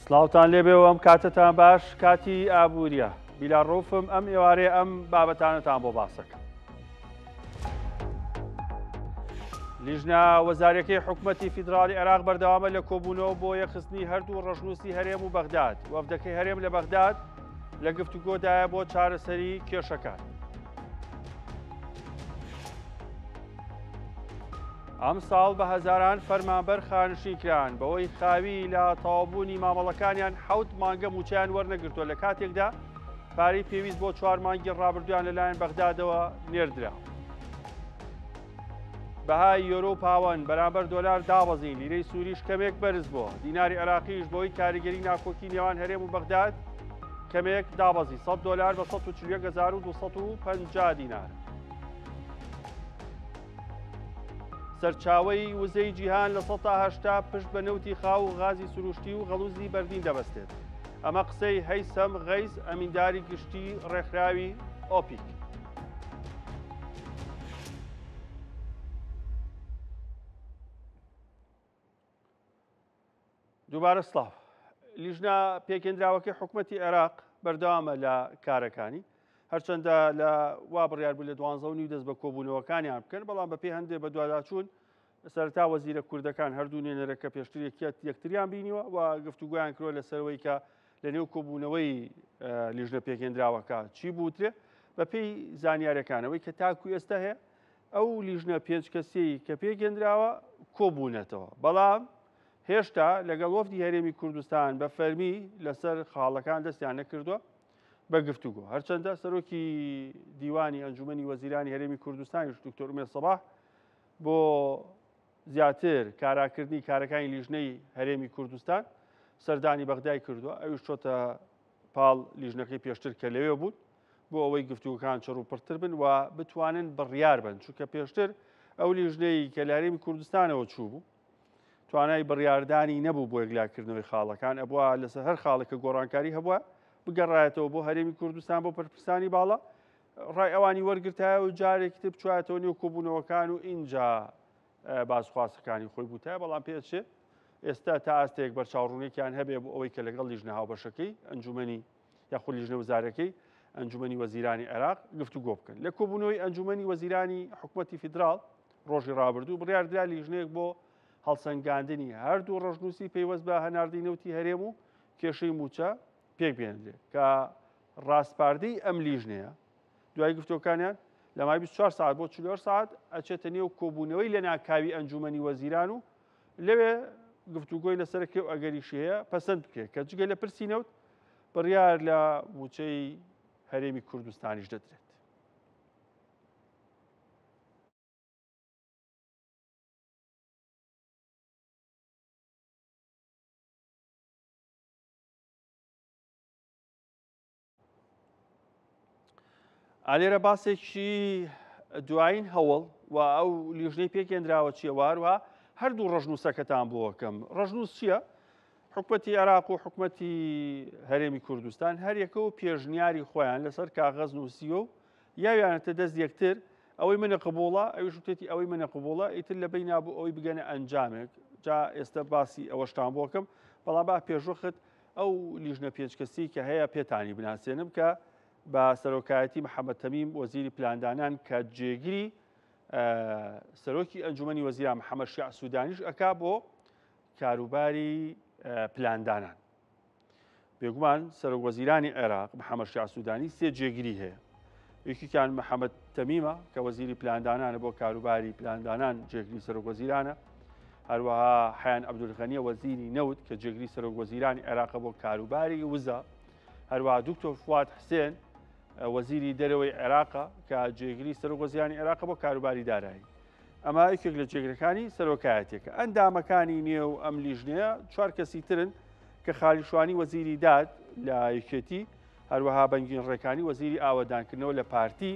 سڵاوتان لێبێەوە ئەم کاتتان باش کاتی ئابوووریە بیلاڕۆفم ئەم ئێوارێ ئەم بابەتانتان بۆ باسەکە. لیژنە وەزارەکەی حکوومەتی فیدراڵی عێراق بەردەوامە لە کۆبوونەوە بۆ یەخستنی هەردوو ڕەشنووسی هەرێم و بەغداد. وەفدەکەی هەرێم لە بەغداد لە گفتوگۆدایە بۆ چارەسەری کێشەکان. ئەم ساڵ بە هەزاران فەرمانبەر خانشین کران بەوەی خاوی لە تەواوبوونی مامەڵەکانیان 7 مانگە موچیان وەرنەگرتووە لە کاتێکدا پارەی پێویست بۆ 4 مانگی ڕابردویان لەلایەن بەغدادەوە نێردرا. بەهای یۆرۆ و پاوەند بەرامبەر دۆلار دابەزین، لیرەی سووریش کەمێک بەرز بووە، دیناری عێراقیش بۆی کاریگەری ناکۆکی نێوان هەرێم و بەغداد کەمێک دابەزی 100 دۆلار بە 14250 دینار. سەرچاوەی وزەی جیهان لە 180 پشت بە نەوتی خاو و غازی سروشتی و غەڵوزی بەردین دەبەستێت. ئەمە قسەی هەیسەم غەیز ئەمینداری گشتی ڕێکخراوی ئۆپیک. دووبارە سڵاو. لیژنە پێکێنراوەکەی حکوومەتی عێراق بەردەوامە لە کارەکانی، هەرچەندە لە وا بڕیار بوو لە 12 دەست بە کۆبوونەوەکانیان بکەن، بەڵام بە پێی هەندێک بە دواداچوون سەرتا وەزیرە کوردەکان هەردوو نوێنەرەکە پێشتر یەکتریان بینیوە و گفتوگویان کردووە لەسەرەوەی کە لە نێو کۆبوونەوەی لیژنە پێکێنراوەکە چی بووترێ بە پێی زانیاریەکانەوەی کە تاکو ئێستا هەیە ئەو لیژنە 5 کەسەی کە پێکێنراوە کۆبوونەتەوە، بەڵام هێشتا لەگەڵ وەفدی هەرێمی کوردستان بە فەرمی لەسەر خاڵەکان دەستیان نەکردووە بە گفتوگۆ. هەرچەندە سەرۆکی دیوانی ئەنجومەنی وەزیرانی هەرێمی کوردستانیش دکتۆر ئومێد سەباح بۆ زیاتر کاراکردنی کارەکانی لیژنەی هەرێمی کوردستان سەردانی بەغدای کردووە، ئەویش چۆتە پاڵ لیژنەکەی پێشتر کە لەوێ بوون بۆ ئەوەی گفتوگەکان چڕوپڕتر بن و بتوانن بڕیار بن، چونکە پێشتر ئەو لیژنەی کە لە هەرێمی کوردستانەوە چوو بوو توانای بڕیاردانی نەبوو بۆ یەکلاکردنەوەی خاڵەکان، ئەبووە لەسەر هەر خاڵێکە گۆڕانکاری هەبووە بگەڕایەتەوە بۆ هەرێمی کوردستان بۆ پەرپرسانی باڵا، ڕای ئەوانی وەرگرتایە و جارێکی تر بچوایەتەوە نێو کۆبوونەوەکان و ئینجا بازخواسەکانی خۆی بووتایە، بەڵام پێچێ ئێستا تا ئاستێک بەرچاوڕوونێکیان هەبێ بۆ ئەوەی کە لەگەڵ لیژنە هاوبەشەکەی ئەنجومەنی یاخود لیژنە وەزارەکەی ئەنجومەنی وەزیرانی عێراق گفتوگۆ بکەن. لە کۆبوونەوەی ئەنجومەنی وەزیرانی حکوومەتی فیدراڵ ڕۆژی ڕابردوو بڕیاردرا لیژنەیەک بۆ هەڵسەنگاندنی هەردوو ڕەشنووسی پەیوەست بە هەناردی نەوتی هەرێم و کێشەی موچە پێک بێنرێت کە ڕاستپاردەی ئەم لیژنەیە دوای گفتوەکانیان لە مای 24 ساعت بۆ 44 ساعت ئەچێتە نێو کۆبوونەوەی لە ناکاوی ئەنجومەنی وەزیران و لەوێ گفتوگۆی لەسەرەکەی و ئەگەریشی هەیە پەسەند بکرێت کە جگە لە پرسی نەوت بڕیار لە موچەی هەرێمی کوردستانیش دەدرێت. ئالێرە باسێکی دوایین هەوڵ و ئەو لیژنەی پێکێنراوە چیە واروها هەردوو ڕەشنووسەکەتان بۆەکەم. ڕەشنووس چییە؟ حکوومەتی عێراق و حکوومەتی هەرێمی کوردستان هەر یەکە و پێشنیاری خۆیان لەسەر کاغەز نووسیوە و یاویانەتە دەست یەکتر ئەوەی منە قبوڵە ئەویش وتێتی ئەوەی منە قبوڵە ئیتر لە بەی نابوو ئەوەی بگەنە ئەنجامێک. جا ئێستا باسی ئەوەشتان بۆکەم، بەڵام با پێشوەخت ئەو لیژنە 5 کەسی کە هەیە پێتانی بناسێنم کە بە سەرۆکایەتی محەممەد تەمیم وەزیری پلاندانان کە جێگیری سەرۆکی ئەنجومەنی وەزیران محەممەد شیع سوودانیش ئەکا بۆ کاروباری پلاندانان. بێگومان سەرۆک وەزیرانی عێراق محەممەد شیع سوودانی 3 جێگیری هەیە، یەکیان محەممەد تەمیمە کە وەزیری پلاندانانە بۆ کاروباری پلاندانان جێگیری سەرۆک وەزیرانە، هەروەها حەیان عەبدولغەنیە وەزیری نەوت کە جێگیری سەرۆک وەزیرانی عێراق بۆ کاروباری وزە، هەروەها دوکتۆر فواد حسێن وەزیری دەرەوەی عێراقە کە جێگیری سەرۆک وەزیرانی عێراق بۆ کاروباری دارایی. ئەمە یەکێک لە جێگرەکانی سەرۆکایەتێکە. ئەندامەکانی نێو ئەم لیژنەیە 4 کەسی ترن کە خالیشوانی وەزیری داد لە یەکێتی، هەروەها بەنگین ڕێکانی وەزیری ئاوەدانکردنەوە لە پارتی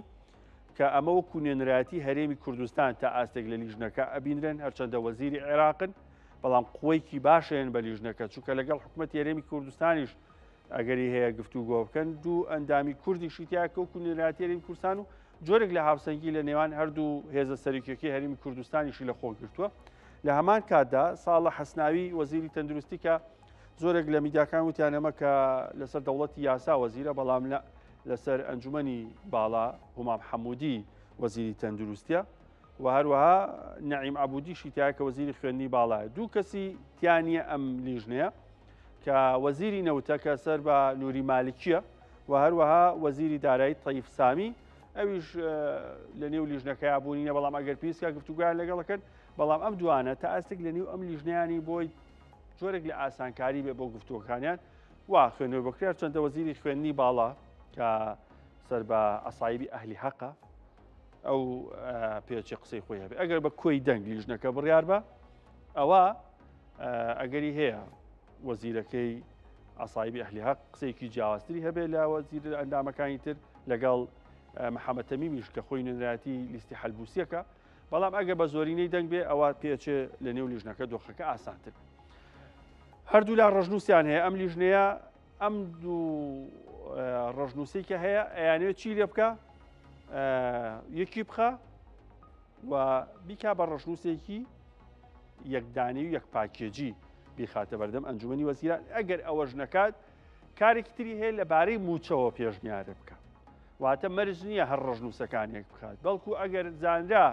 کە ئەمە وەکو نوێنەرایەتی هەرێمی کوردستان تا ئاستێک لە لیژنەکە ئەبینرن، هەرچەندە وەزیری عێراقن بەڵام قوەیەکی باشێن بە لیژنەکە، چونکە لەگەڵ حکوومەتی هەرێمی کوردستانیش ئەگەری هەیە گفتوگۆ بکەن. دوو ئەندامی کوردی شیتیاکە وەکو نوێنەرایەتی هەرێمی کوردستان و جۆرێک لە هاوسەنگی لە نێوان هەردوو هێزە سەرۆکیەکەی هەرێمی کوردستانیشی لە خۆ گرتووە. لە هەمان کاتدا ساڵح حەسناوی وەزیری تەندروستی کە زۆرێک لە میدیاکان وتیان ئەمە کە لەسەر دەوڵەتی یاسا وەزیرە، بەڵام لەسەر ئەنجومەنی باڵا هومام حەموودی وەزیری تەندروستیە و هەروەها نەعیم عەبودیشی تایە کە وەزیری خوێندنی باڵایە. دوو کەسی تیانە ئەم لیژنەیە کە وەزیری نەوتە کە سەر بە نووری مالکیە و هەروەها وەزیری دارایی تەیف سامی، ئەویش لە نێو لیژنەکەی بوونینە، بەڵام ئەگەر پێویستکە گفتوگویان لەگەڵەکەن، بەڵام ئەم دوانە تا ئەستێک لە نێو ئەم لیژنەیانی بۆی جۆرێک لە ئاسانکاری بێ بۆ گفتوەکانیان وا خوێنەوە بکرێت. چەندە وەزیری خوێندنی باڵا کە سەر بە ئەسایبی ئەهلی حەقە، ئەو پێچی قسەی خۆی هەبێ ئەگەر بە کۆی دەنگ لیژنەکە بڕیار بە، ئەوە ئەگەری هەیە وەزیرەکەی ئەسایبی ئەهلی حەق قسەیەکی جیاوازتری هەبێ لە وەزیر ئەندامەکانی تر لەگەڵ محەممەد تەمیمیش کە خۆی نوێنەراتی لیستی حەلبوسیەکە، بەڵام ئەگە بە زۆرینەی دەنگ بێ ئەوە پێچێ لە نێو لیژنەکە دۆخەکە ئاسانتر. هەردوو لا ڕژنووسیان هەیە ئەم لیژنەیە، ئەم دوو ڕژنووسی کە هەیە ئەیانوێت چی لێ بکە، یەکی بخە و بیکا بە ڕژنووسێکی یەکدانی و یەک پاکێجی بیخاتە بەردەم ئەنجومەنی وەزیران. ئەگەر ئەوەش نەکات کارێکی تری هەیە لەبارەی موچەوە پێشنیارە بکە، واتە مەرج نییە هەر ڕژنووسەکانێک بخات، بەڵکو ئەگەر زانرا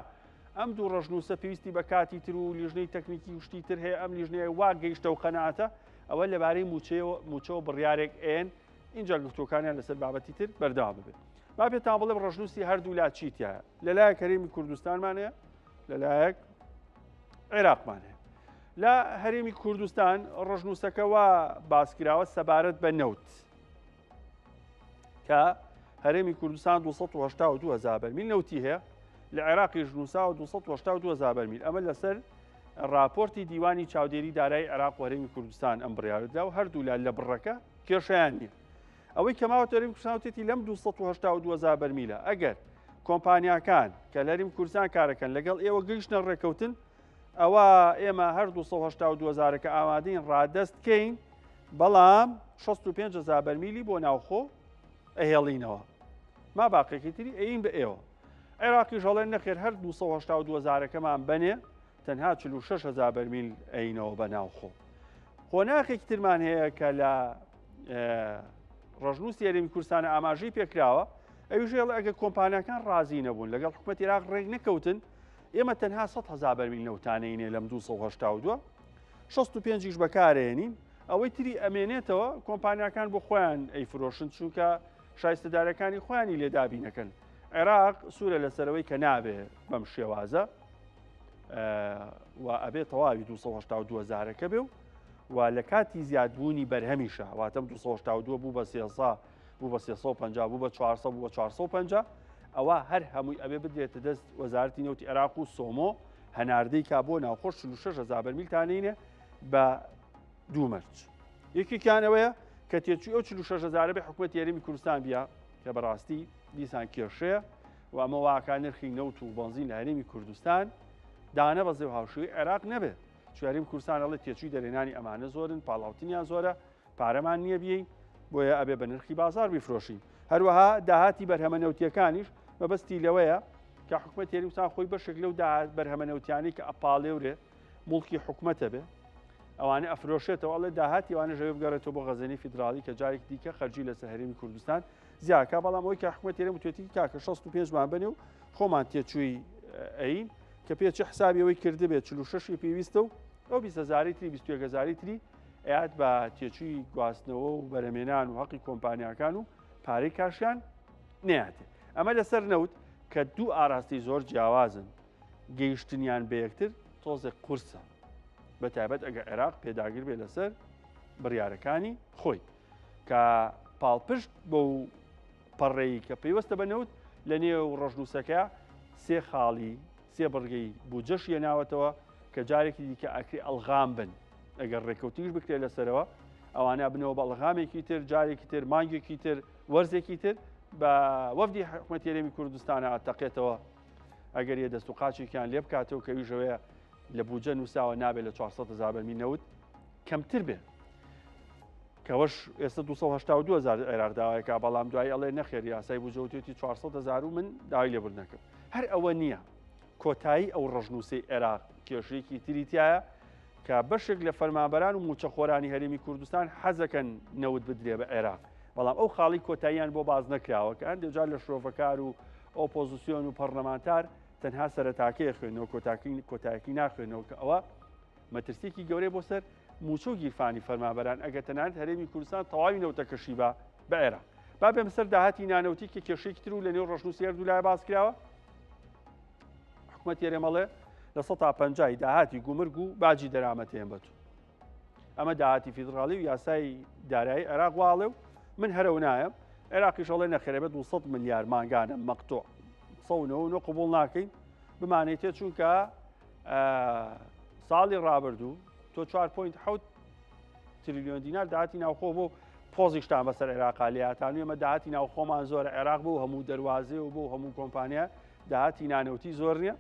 ئەم دوو ڕژنووسە پێویستی بە کاتی تر و لیژنەی تەکنیکی وشتی تر هەیە، ئەم لیژنەیە وا گەیشتە و قەنەعاتە، ئەوە لەبارەی موچەوە بڕیارێک ئێن اینجا گفتوەکانیان لەسەر بابەتی تر بەردەوام ببێت. با پێتان بڵێم ڕژنووسی هەردوو لا چیتیایە، لەلایەک هەرێمی کوردستانمان هەیە، لەلایەک عێراقمان هەیە. لە هەرێمی کوردستان ڕژنووسەکەەوە باسکراوە سەبارەت بە نەوت کە هەرێمی کوردستان 282,000 بەرمیل نەوتی هەیە، لە عێراقی ژنووسا و 282,000 بەرمیل. ئەمە لەسەر راپۆرتی دیوانی چاودێری دارایی عێراق و هەرێمی کوردستان ئەم بڕیارەدا و هەردوو لە بڕەکە کێشەیان نییە. ئەوەی کەماوەتە هەرێمی کوردستان وتێتی لەم 282,000 بەرمیلە ئەگەر کۆمپانیاکان کە لە هەرێمی کوردستان کارەکەن لەگەڵ ئێوە گەیشتنە ڕێکەوتن، ئەوە ئێمە هەر 282,000کە ئامادەین ڕادەست بکەین، بەڵام 65,000 بەرمیلی بۆ ناوخۆ ئەهێڵینەوە، ما باقیێکی تری ئەین بە ئێوە. عێراقی ژەڵێن نەخێر هەر 282,000کەمان بنێ، تەنها 46,000 بەرمیل ئەینەوە بە ناوخۆ. خۆناخێکی ترمان هەیە کە لە ڕژنووسی هەرێمی کوردستانە ئاماژەی پێکراوە، ئەویش ئەگەر کۆمپانیاکان ڕازی نەبوون لەگەڵ حکوومەتی عێراق ڕێک نەکەوتن، ئێمە تەنها 100,000 بەرمیل نەوتانەینێ لەم 282، 65ش بەکارهێنین، ئەوەی تری ئەمێنێتەوە کۆمپانیاکان بۆ خۆیان ئەیفرۆشن، چونکە شایستەدارەکانی خۆیانی لێدابینەکەن. عێراق سوورە لەسەرەوەی کە نابێ بەم شێوازە و ئەبێت تەواوی 282,000کە بێ و لە کاتی زیادبوونی بەرهەمیشە، واتەم 282 بوو بە 300 بوو بە 350 بوو بە 400 بوو بە 450، ئەوە هەر هەمووی ئەبێ بدرێتە دەست وەزارەتی نەوتی عێراق و سۆمۆ، هەناردەی کا بۆ ناوخۆ 46,000 بەرمیلتانینێ بە دوو مەرج. یەکێکیانەوەیە کە تێچووی ئەو 46,000 بێ حکوومەتی هەرێمی کوردستان بیا کە بەڕاستی دیسان کێشەیە و ئەمە واکە نرخی نەوت و بەنزین لە هەرێمی کوردستان دانە بەزێ و هاوشێوەی عێراق نەبێ، چون هەرێمی کوردستان ئەڵێ تێچووی دەرێنانی ئەمانە زۆرن، پاڵاوتنیان زۆرە، پارەمان نییە بێین، بۆیە ئەبێ بە نرخی بازار بیفرۆشین. هەروەها داهاتی بەرهەمە نەوتیەکانیش مەبەستی لەوەیە کە حکوومەتی هەرێمی کوردستان خۆی بەشێک لەو بەرهەمە نەوتیانی کە ئەپاڵێورێ موڵکی حکوومەتە بێ، ئەوانە ئەفرۆشێتەوە، ئەڵێ داهاتی ئەوانە ژەوێ بگەڕێتەوە بۆ غەزەنی فیدراڵی کە جارێک دیکە خەرجی لەسەر هەرێمی کوردستان زیاکە، بەڵام ئەوەی کە حکوومەتی هەرێمی توێتی کاکە 65مان بنێ و خۆمان تێچووی ئەین کە پێچە حسابی ئەوەی کردبێت 46 پێویستە و ئەو 20,000 تری 21,000 تری ئەیات بە تێچووی گواستنەوە و بەرەمێنان و حەقی کۆمپانیاکان و پارەی کاشیان نەیاتێ. ئەمە لەسەر نەوت کە دوو ئاراستی زۆر جیاوازن، گەیشتنیان بە یەکتر تۆزێک قورسە، بەتایبەت ئەگە عێراق پێداگر بێ لەسەر بڕیارەکانی خۆی کە پاڵپشت بەو پەڕێی کە پێیوەستە بە نەوت لە نێو ڕژنووسەکە سێ خاڵی سێ بڕگەی بودجەش هێناوەتەوە کە جارێکی دیکە ئەکری ئەڵغام بن، ئەگەر ڕێکەوتیش بکرێت لەسەرەوە ئەوانە بنەوە بە ئەڵغامێکی تر، جارێکی تر، مانگێکی تر، وەرزێکی تر بە وەفدی حکوومەتی هەرێمی کوردستانە ئەتەقێتەوە، ئەگەر یە دەست و قاچێکیان لێ بکاتەوە کە ویژەوەیە لە بودجە نووساوە نابێت لە 400,000 بەرمیل نەوت کەمتر بێ، کەوەش ئێستا 282,000 عێراق داوایەکە، بەڵام دوای ئەڵێ نەخێر یاسای بودجە وتێتی 400,000 و من داوای لێبوردنەکەم. هەر ئەوە نییە، کۆتایی ئەو ڕژنووسەی عێراق کێشەیەکی تریتیایە کە بەشێک لە فەرمانبەران و موچەخۆرانی هەرێمی کوردستان حەزەکەن نەوت بدرێ بە عێراق، بەڵام ئەو خاڵی کۆتاییان بۆ باز نەکراوە کە هەندێک لە شرۆڤەکار و ئۆپۆزیسیۆن و پەرلەمانتار تەنها سەرەتاکەیە خوێنەوە کۆتاییەکی ناخوێنەوە کە ئەوە مەترسیێکی گەورەی بۆ سەر موچە و گیرفانی فەرمانبەران ئەگەر تەنانەت هەرێمی کوردستان تەواوی نەوتەکەشی بە عێراق. با بێم سەر داهاتی نانەوتی کە کێشەیەکی تر و لە نێو ڕەشن و سێرد و لای باس کراوە. حکوومەت هێرێمەڵێ لە 150 داهاتی گومرگ و باجی دەرامەتێن بەتو. ئەمە داهاتی فیدراڵی و یاسای دارایی عێراق واڵێ و من هەرەو نایەم عێراقیشەڵێ نەخێرەبێت 200 ملیار مانگانە مەقتوع سەونەوە قبول ناکەین بمانێتێ چونکە ساڵی ڕابردوو تۆ 4.7 تریلیۆن دینار داهاتی ناوخۆ بۆ پۆزیشتان بەسەر عێراقا لێهاتان ئێمە داهاتی ناوخۆمان زۆرە عێراق بۆ هەموو دەواازێ و بۆ هەموو کۆمپانیا داهاتی نانەوتی زۆر نییە.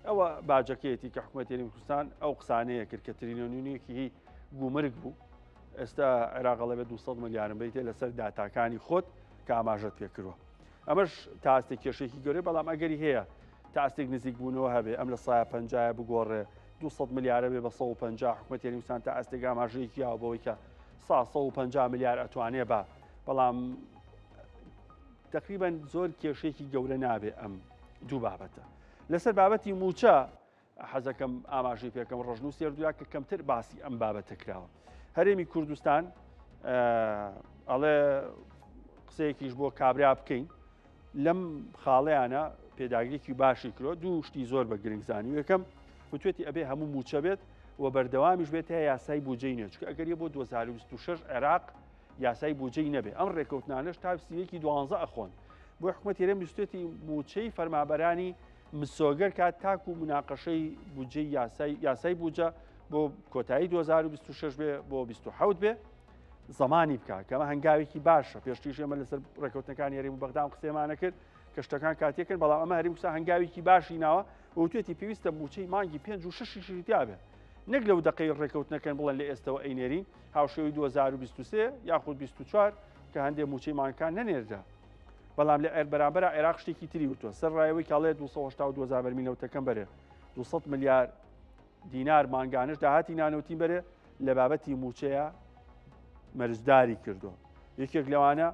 ئەوە باجەکەیەتی کە حکوومەت هێرێمی کوردستان ئەو قسانەیە کرد کە تریلیۆنیونیەکی هی گومرگ بوو ئێستا عێراق لەبێت 200 ملیارم بیتێ لەسەر داتاکانی خۆت کە ئاماژەت پێکردووە. ئەمەش تا ئەستێک کێشێکی گەورەی بەڵام ئەگەری هەیە تا ئەستێک نزیک بوونەوە هەبێ ئەم لە 150 بگۆڕێ 200 ملیارە بێ بە 150 حکوومەت هێرێمی کوردستان تا ئەستێک ئاماژەیەکی یاوە بەوەی کە 150 ملیار ئەتوانێ بە بەڵام تقریبا زۆر کێشێکی گەورە نابێ ئەم دوو بابەتە. لەسەر بابەتی موچە حەزەکەم ئاماژەی پێکەم ڕژن و سێردویا کە کەمتر باسی ئەم بابەتە کراوە. هەرێمی کوردستان ئەڵێ قسەیەکیش بۆ کابرا بکەین لەم خاڵەیانە پێداگریکی باشی کرۆ دوو شتی زۆر بە گرنگزانی و یەکەم وتوێتی ئەبێ هەموو موچە بێت و بەردەوامیش بێت هەیە یاسای بودجەی نوێ چکە ئەگەر بۆ 2026 عێراق یاسای بودجەی نەبێ ئەم ڕێکەوتنانەش تا سیوەیەکی 12 ئەخۆن بۆ حکوومەت هێرێم دوستێتی موچەی فەرمانبەرانی مسۆگەر کات تاکو و مناقەشەی بودجەی یاسای بودجە بۆ کۆتایی 2026 بێ بۆ 27 بێ زمانی بکات کەمە هەنگاوێکی باشە پێشتیش ئێمە لەسەر ڕێکەوتنەکانی هەرێم و بەغدام قسەمانە کرد کە شتەکان کاتێکن بەڵام ئەمە هەرێم کوردستان هەنگاوێکی باشی ناوە وتوێتی پێویستە موچەی مانگی 5 و 6 تیا بێ نەک لەو دقەی ڕێکەوتنەکەن بڵێن لە ئێستەوە ئەینێرین هاوشێوی 2023 یاخود 24 کە هەندێک موچەی مانگەکان نەنێردا بەڵام لە بەرامبەر عێراق شتێکی تری وتوە سەر ڕایەوەی کاڵێ 282 بەرمیل نەوتەکەم بەرێ 200 ملیار دینار مانگانش داهاتی نانەوتی بەرێ لە بابەتی موچەیە مەرجداری کردو. یەکێک لەوانە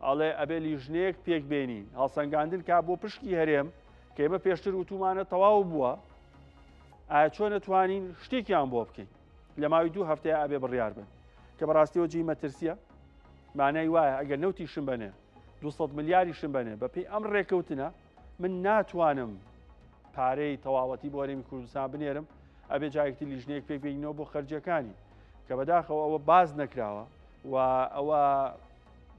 ئەڵێ ئەبێ لیژنەیەک پێک بێنین هەڵسەنگاندن کا بۆ پشکی هەرێم کە ئێمە پێشتر وتومانە تەواو بووە ئایا چۆن نەتوانین شتێکیان بۆ بکەین لە ماوەی 2 هەفتەیە ئەبێ بڕیار بن کە بەڕاستیەوە جی مەترسیە مانای وایە ئەگەر نەوتیشم بنێ 200 ملیاریشم بنێ بەپێی ئەم ڕێکەوتنە من ناتوانم پارەی تەواوەتی بۆ هەرێمی کوردستان بنێرم ئەبێ جایەکی لیژنەیەک پێک بێنینەوە بۆ خەرجەکانی کە بەداخەوە ئەوە باز نەکراوە و ئەوە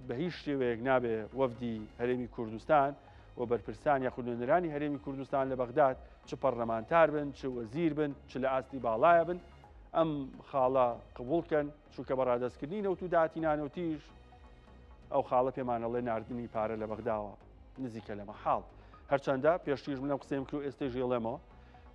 بە هیچ شێوەیەک نابێ وەفدی هەرێمی کوردستان و بەرپرسان یاخود نوێنەرانی هەرێمی کوردستان لە بەغداد چ پەرلەمانتار بن چ وەزیر بن چ لە ئاستی باڵایە بن ئەم خاڵە قبولکەن چونکە بەڕادەستکردنی نەوت و داهاتی نانەوتیش ئەو خاڵە پێمانەڵێ ناردنی پارە لە بەغداوە نزیکە لەمە حاڵ هەرچەندە پێشتیش منە قسەیم کرد و ئێستەی ژێڵێمەوە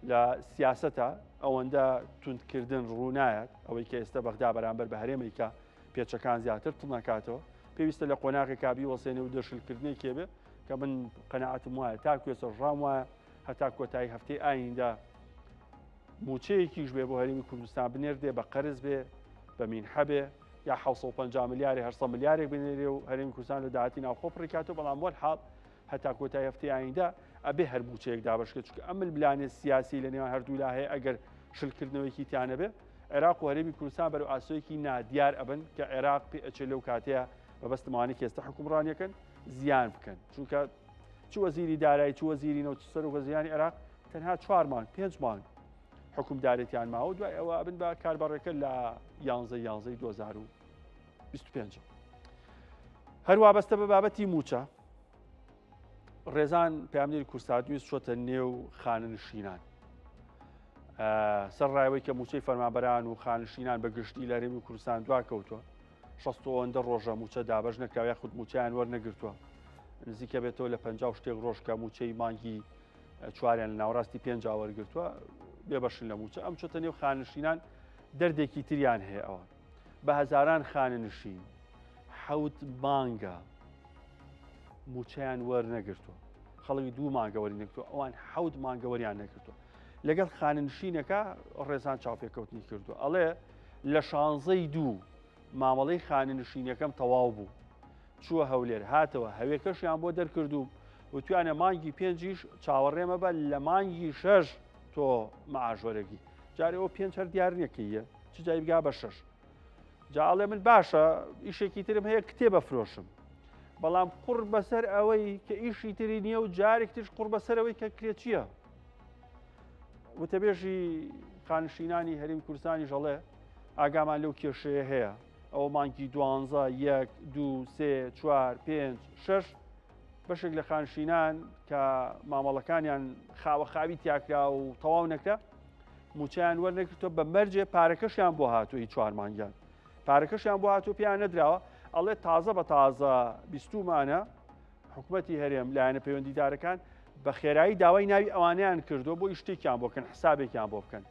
لە سیاسەتە ئەوەندە توندکردن ڕوونایەت ئەوەی کە ئێستا بەغدا بەرامبەر بە هەرێمێکە پێچەکان زیاتر تڵ نکاتەوە پێویستە لە قۆناغی کابی وەسێنێ و دەشلکردنی کێبێ کە من قەنەعەتم وایە تاکو ێستا ڕام وایە هەتا کۆتایی هەفتەی ئایندا موچەیەکیش بێ بۆ هەرێمی کوردستان بنێردێ بە قەرز بێ بە مینحە بێ یا 750 ملیاری 800 ملیارێک بنێرێ و هەرێمی کوردستان لە داهاتی ناوخۆ پڕیکاتەوە بەڵام وەرحاڵ هەتا کۆتایی هەفتەی ئایندا ئەبێ هەر موچەیەک دابەشکە چونکە ئەم ململانێ سیاسی لە نێوان هەردوو لا هەیە ئەگەر شلکردنەوەیکی تیانە بێ عێراق و هەرێمی کوردستان بەرەو ئاسۆیەکی نادیار ئەبن کە عێراق پێ ئەچێ لەو کاتەیە بەبەستمانی کە ئێستا حکومڕانیەکەن زیان بکەن چونکە چ وەزیری دارایی چ وەزیری نەوت سەر و وەزیرانی عێراق تەنها 4 مانگ 5 مانگ حکومدارێتیان ماوە دوای ئەوە ئەبن بە کاربڕێکە لە 11 2025 هەروە بەستە بە بابەتی موچە ڕێزان پامنێری کوردستانویست چۆتە نێو خانەنشینان سەر ڕایەوەی کە موچەی فەرمانبەران و خانشینان بە گشتی لە هەرێمی کوردستان دواکەوتووە 60 ڕۆژە موچە دابەش نەکراوە یاخود موچیان وەرنەگرتووە نزیکە بێتەوە لە 50 شتێک ڕۆژ کە موچەی مانگی چواریان لە ناوڕاستی 5 وەرگرتووە بێبەشن لە موچە ئەم چۆتە نێو خانشینان دەردێکی تریان هەیە ئەوە بە هەزاران خانەنشین 7 مانگە موچیان وەرنەگرتووە خەڵکی 2 مانگە وەری نەگرتووە ئەوان 7 مانگە وەریان نەگرتووە لەگەڵ خاننشینەکە ڕێزان چاوپێکەوتنی کردو ئەڵێ لە 16 مامەڵەی خاننشینەکەم تەواو بوو چووە هەولێر هاتەوە هەوێکەشیان بۆ دەرکردوم وتوانە مانگی 5 چاوەڕێمە بە لە مانگی 6 تۆ مەعاژۆرەگی جارەوە 5 هەر دیار نیەکەیە چ جای بگا بە 6 جاڵێ من باشە ئیشێکی ترم هەیە کتێبە فرۆشم بەڵام قوڕ بەسەر ئەوەی کە ئیشی تری نییە و جارێک تش قوڕ بەسەرەوەی کە کرێچیە وتەبێژی خانشینانی هەرێمی کوردستانی ژەڵێ ئاگامان لەو کێشەیە هەیە ئەوە مانگی 12 1 2 3 4 5 6 بەشێک لە خانشینان کە مامەڵەکانیان خاوەخاوی تیاکرا و تەواو نەکرا موچیان وەرنەگرتووە بە مەرجێ پارەکەشیان بۆ هاتووە هیچ 4 مانگیان پارەکەشیان بۆ هاتووە پیان نەدراوە ئەڵێ تازە بە تازە 20مانە حکوومەتی هەرێم لایەنە پەیوەندیدارەکان بە خێرایی داوای ناوی ئەوانیان کردووە بۆ شتێکیان بۆ بکەن حسابێکیان بۆ بکەن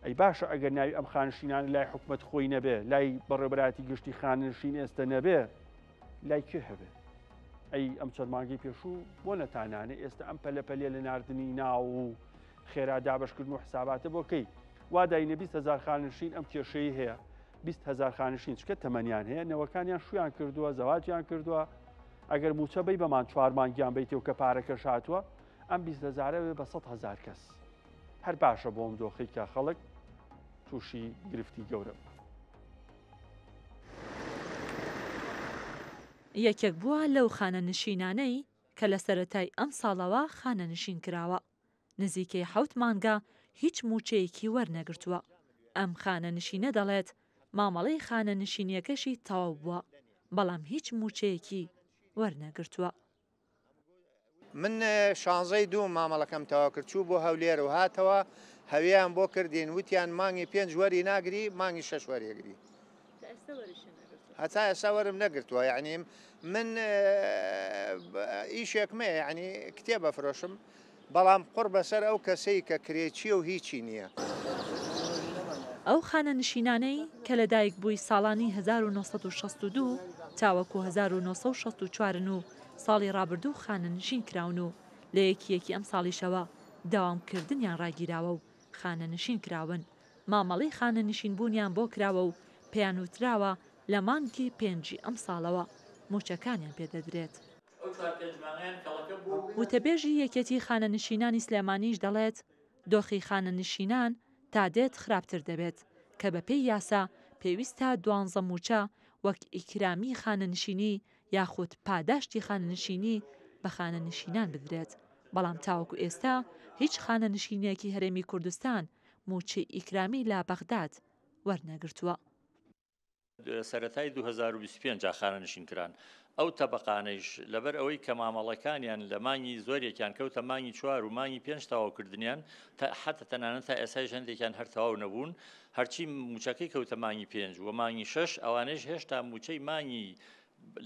ئەی باشە ئەگەر ناوی ئەم خانشینان لای حکوومەت خۆی نەبێ لای بەڕێبەراتی گشتی خانشین ئێستا نەبێ لای کوێ هەبێ ئەی ئەم چەند مانگی پێشوو بۆ نەتانانێ ئێستا ئەم پەلە لە ناردنی ناو و خێرا دابشکردن و حساباتە بۆکەی وا داینە 20,000 خانشین ئەم کێشەی هەیە 20,000 خانشین چکە تەمەنیان هەیە نەوەکانیان شویان کردووە زەواجیان کردووە ئەگەر موچە بی بەمان 4 مانگیان بیتەوە کە پارەکەش هاتووە ئەم 20,000 بە 100,000 کەس هەر باشە بۆم دۆخی کە خەڵک تووشی گرفتی گەورە یەکێک بووە لەو خانە نشینانەی کە لە سەرەتای ئەم ساڵەوە خانە نشین کراوە نزیکەی 7 مانگە هیچ موچەیەکی وەرنەگرتووە ئەم خانە نشینە دەڵێت مامەڵەی خانە نشینیەکەشی تەواو بووە بەڵام هیچ موچەیەکی وەرنەگرتووە من 16 مامەڵەکەم تەواو کرد چوو بۆ هەولێر و هاتەوە هەویان بۆ کردین وتیان مانگی 5 وەری ناگری مانگی 6 وەریەگری هەتا ئێستا وەرم نەگرتووە یعنی من ئیشێکمێ ینی کتێبە فرۆشم بەڵام قوڕ بەسەر ئەو کەسەی کە کرێچی و هیچی نییە ئەو خانە نشینانەی کە لەدایک بووی ساڵانی 1962 تاوەکو 1964 و ساڵی ڕابردوو خانە نشین کراون و لە یەکیەکی ئەم ساڵیشەوە داوامکردنیان ڕاگیراوە و خانە نشین کراون مامەڵەی خانە نشین بوونیان بۆ کراوە و پێیان وتراوە لە مانگی 5 ئەم ساڵەوە موچەکانیان پێدەدرێت وتەبێژی یەکێتی خانە نشینانی سلێمانیش دەڵێت دۆخی خانە نشینان تا دێت خراپتر دەبێت کە بە پێی یاسا پێویستە 12 موچە وەک ئیکرامی خانە نشینی یاخود پاداشتی خانە نشینی بە خانە نشینان بدرێت بەڵام تاوەکو ئێستا هیچ خانە نشینیەکی هەرێمی کوردستان موچەی ئیکرامی لا بەغداد وەرنەگرتووە سەرەتای 2025 خانە نشینکران ئەو تەبقانەیش لەبەر ئەوەی کە مامەڵەکانیان لە مانگی زۆرێکیان کەوتە مانگی 4 و مانگی 5 تەواوکردنیان حتا تەنانەت تا ئێسای ژەندێکیان هەر تەواو نەبوون هەرچی موچەکەی کەوتە مانگی 5 و مانگی 6 ئەوانەیش هێشتا موچەی مانگی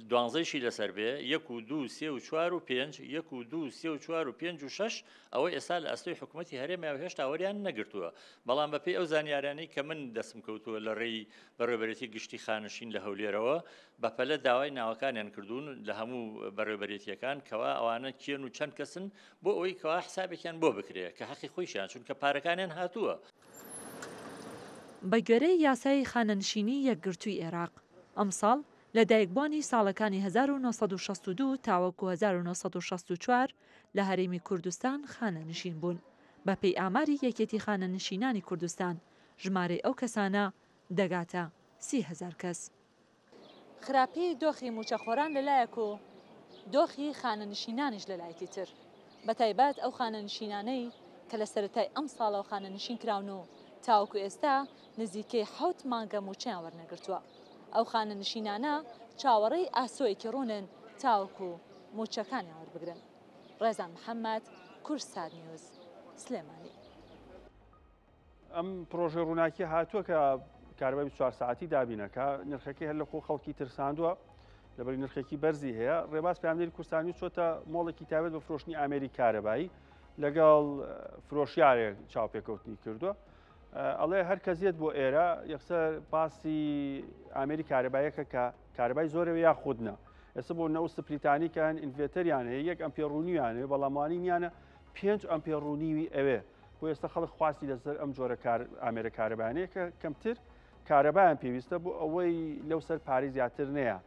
12شی لەسەر بێ 1 و 2 3 و 4 و 5 1 و 2 3 و 4 و 5 و 6 ئەوەی ئێستا لە ئەستۆی حکوومەتی هەرێمیان هێشتا وەریان نەگرتووە بەڵام بەپێی ئەو زانیارانەی کە من دەستم کەوتووە لە ڕێی بەڕێوەبەرێتی گشتی خانشین لە هەولێرەوە بەپەلە داوای ناوەکانیان کردوون لە هەموو بەڕێوەبەرێتیەکان کەوا ئەوانە کێن و چەند کەسن بۆ ئەوەی کەوا حسابێکیان بۆ بکرێت کە حەقی خۆیشیان چونکە پارەکانیان هاتووە بە گوێرەی یاسای خانەنشینی یەکگرتووی عێراق ئەم ساڵ لە دایکبوانی ساڵەکانی 1962 تاوەکو 1964 لە هەرێمی کوردستان خانە نشین بوون بە پێی ئاماری یەکێتی خانە نشینانی کوردستان ژمارەی ئەو کەسانە دەگاتە 30,000 کەس خراپی دۆخی موچەخۆران لەلایەک و دۆخی خانە نشینانیش لەلایەکی تر بە تایبەت ئەو خانە نشینانەی کە لە سەرەتای ئەم ساڵەوە خانە نشین کراون و تاوەکو ئێستا نزیکەی 7 مانگە موچەیان وەرنەگرتووە ئەو خانە نشینانە چاوەڕێی ئاسۆیەکی ڕوونن تاوەکو موچەکانی وەربگرن ڕێزان محەممەد کورسات نیوز سلێمانی ئەم پرۆژە ڕووناکی هاتووە کە کارەبای 24 ساعتی دابینەکە نرخەکەی هەر لە خۆ خەڵکی ترساندووە لەبەر نرخێکی بەرزی هەیە ڕێباز پامدەری کوردستانی چۆتە مۆڵێکی تایبەت بە فرۆشتنی ئامێری کارەبایی لەگەڵ فرۆشیارێک چاوپێکەوتنی کردووە ئەڵێ هەر کەزیێت بۆ ئێرە یەکسەر باسی ئامێری کارەبایەکە کە کارەبای زۆرەوە یا خودنە ئێستا بۆ نەو سپلیتانی کەن ئینڤێتەریان هەیە 1 ئەمپێر ڕوونیویانێ بەڵاموانی نیانە 5 ئەمپێر ڕوونیوی ئەوێ بۆ ئێستا خەڵک خواستی لەسەر ئەم جۆرە ئامێرە کارەبایانەیە کە کەمتر کارەبایان پێویستە بۆ ئەوەی لەو سەر پارەی زیاتر نییە.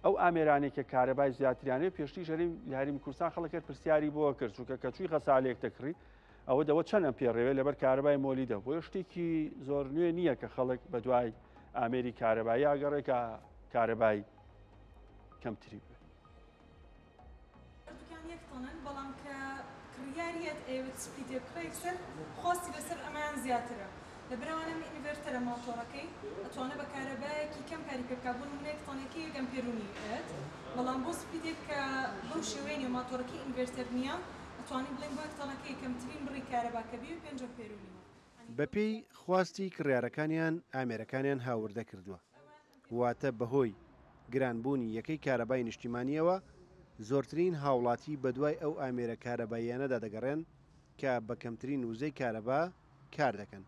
ئەو ئامێرانێک کە کارەبای زیاتریانەیە پێشتی ژەری یاریمی کوردستان خەڵکرد پرسیاری بۆ کرد چونکە کەچووی خەسالێک دەکڕی ئەوە دەوە چەند ئەمپێڕێوێت لەبەر کارەبای مۆلیدە بۆ شتێکی زۆر نوێ نییە کە خەڵک بە دوای ئامێری کارەبایی ئاگەڕێکە کارەبای کەمتری بێت. بەڵام کە کڕیاریەت ئێوە سپیدێ بکڕێک سەر خۆستی لەسەر ئەمان زیاترە لەبەرەوانە ئینڤێرتەرە ماتۆڕەکەی ئەتوانە بە کارەبایەکی کەم کاری پێبکبوون منێک تۆنێکی یەکەم پێرونی بێت بەڵام بۆ سپیدێک کە بەو شێوەیە ماتۆڕەکەی ئینڤێرتەر نییە ئەتوانین بڵێن بۆ یەکتۆنەکەی کەمترین بڕی کارەباکەبی و 5 پێرونی. بەپێی خواستی کڕیارەکانیان ئامێرەکانیان هاوردە کردووە واتە بەهۆی گرانبوونی یەکەی کارەبای نیشتیمانیەوە زۆرترین هاوڵاتی بەدوای ئەو ئامێرە کارەباییانەدا دەگەڕێن کە بە کەمترین وزەی کارەبا کار دەکەن.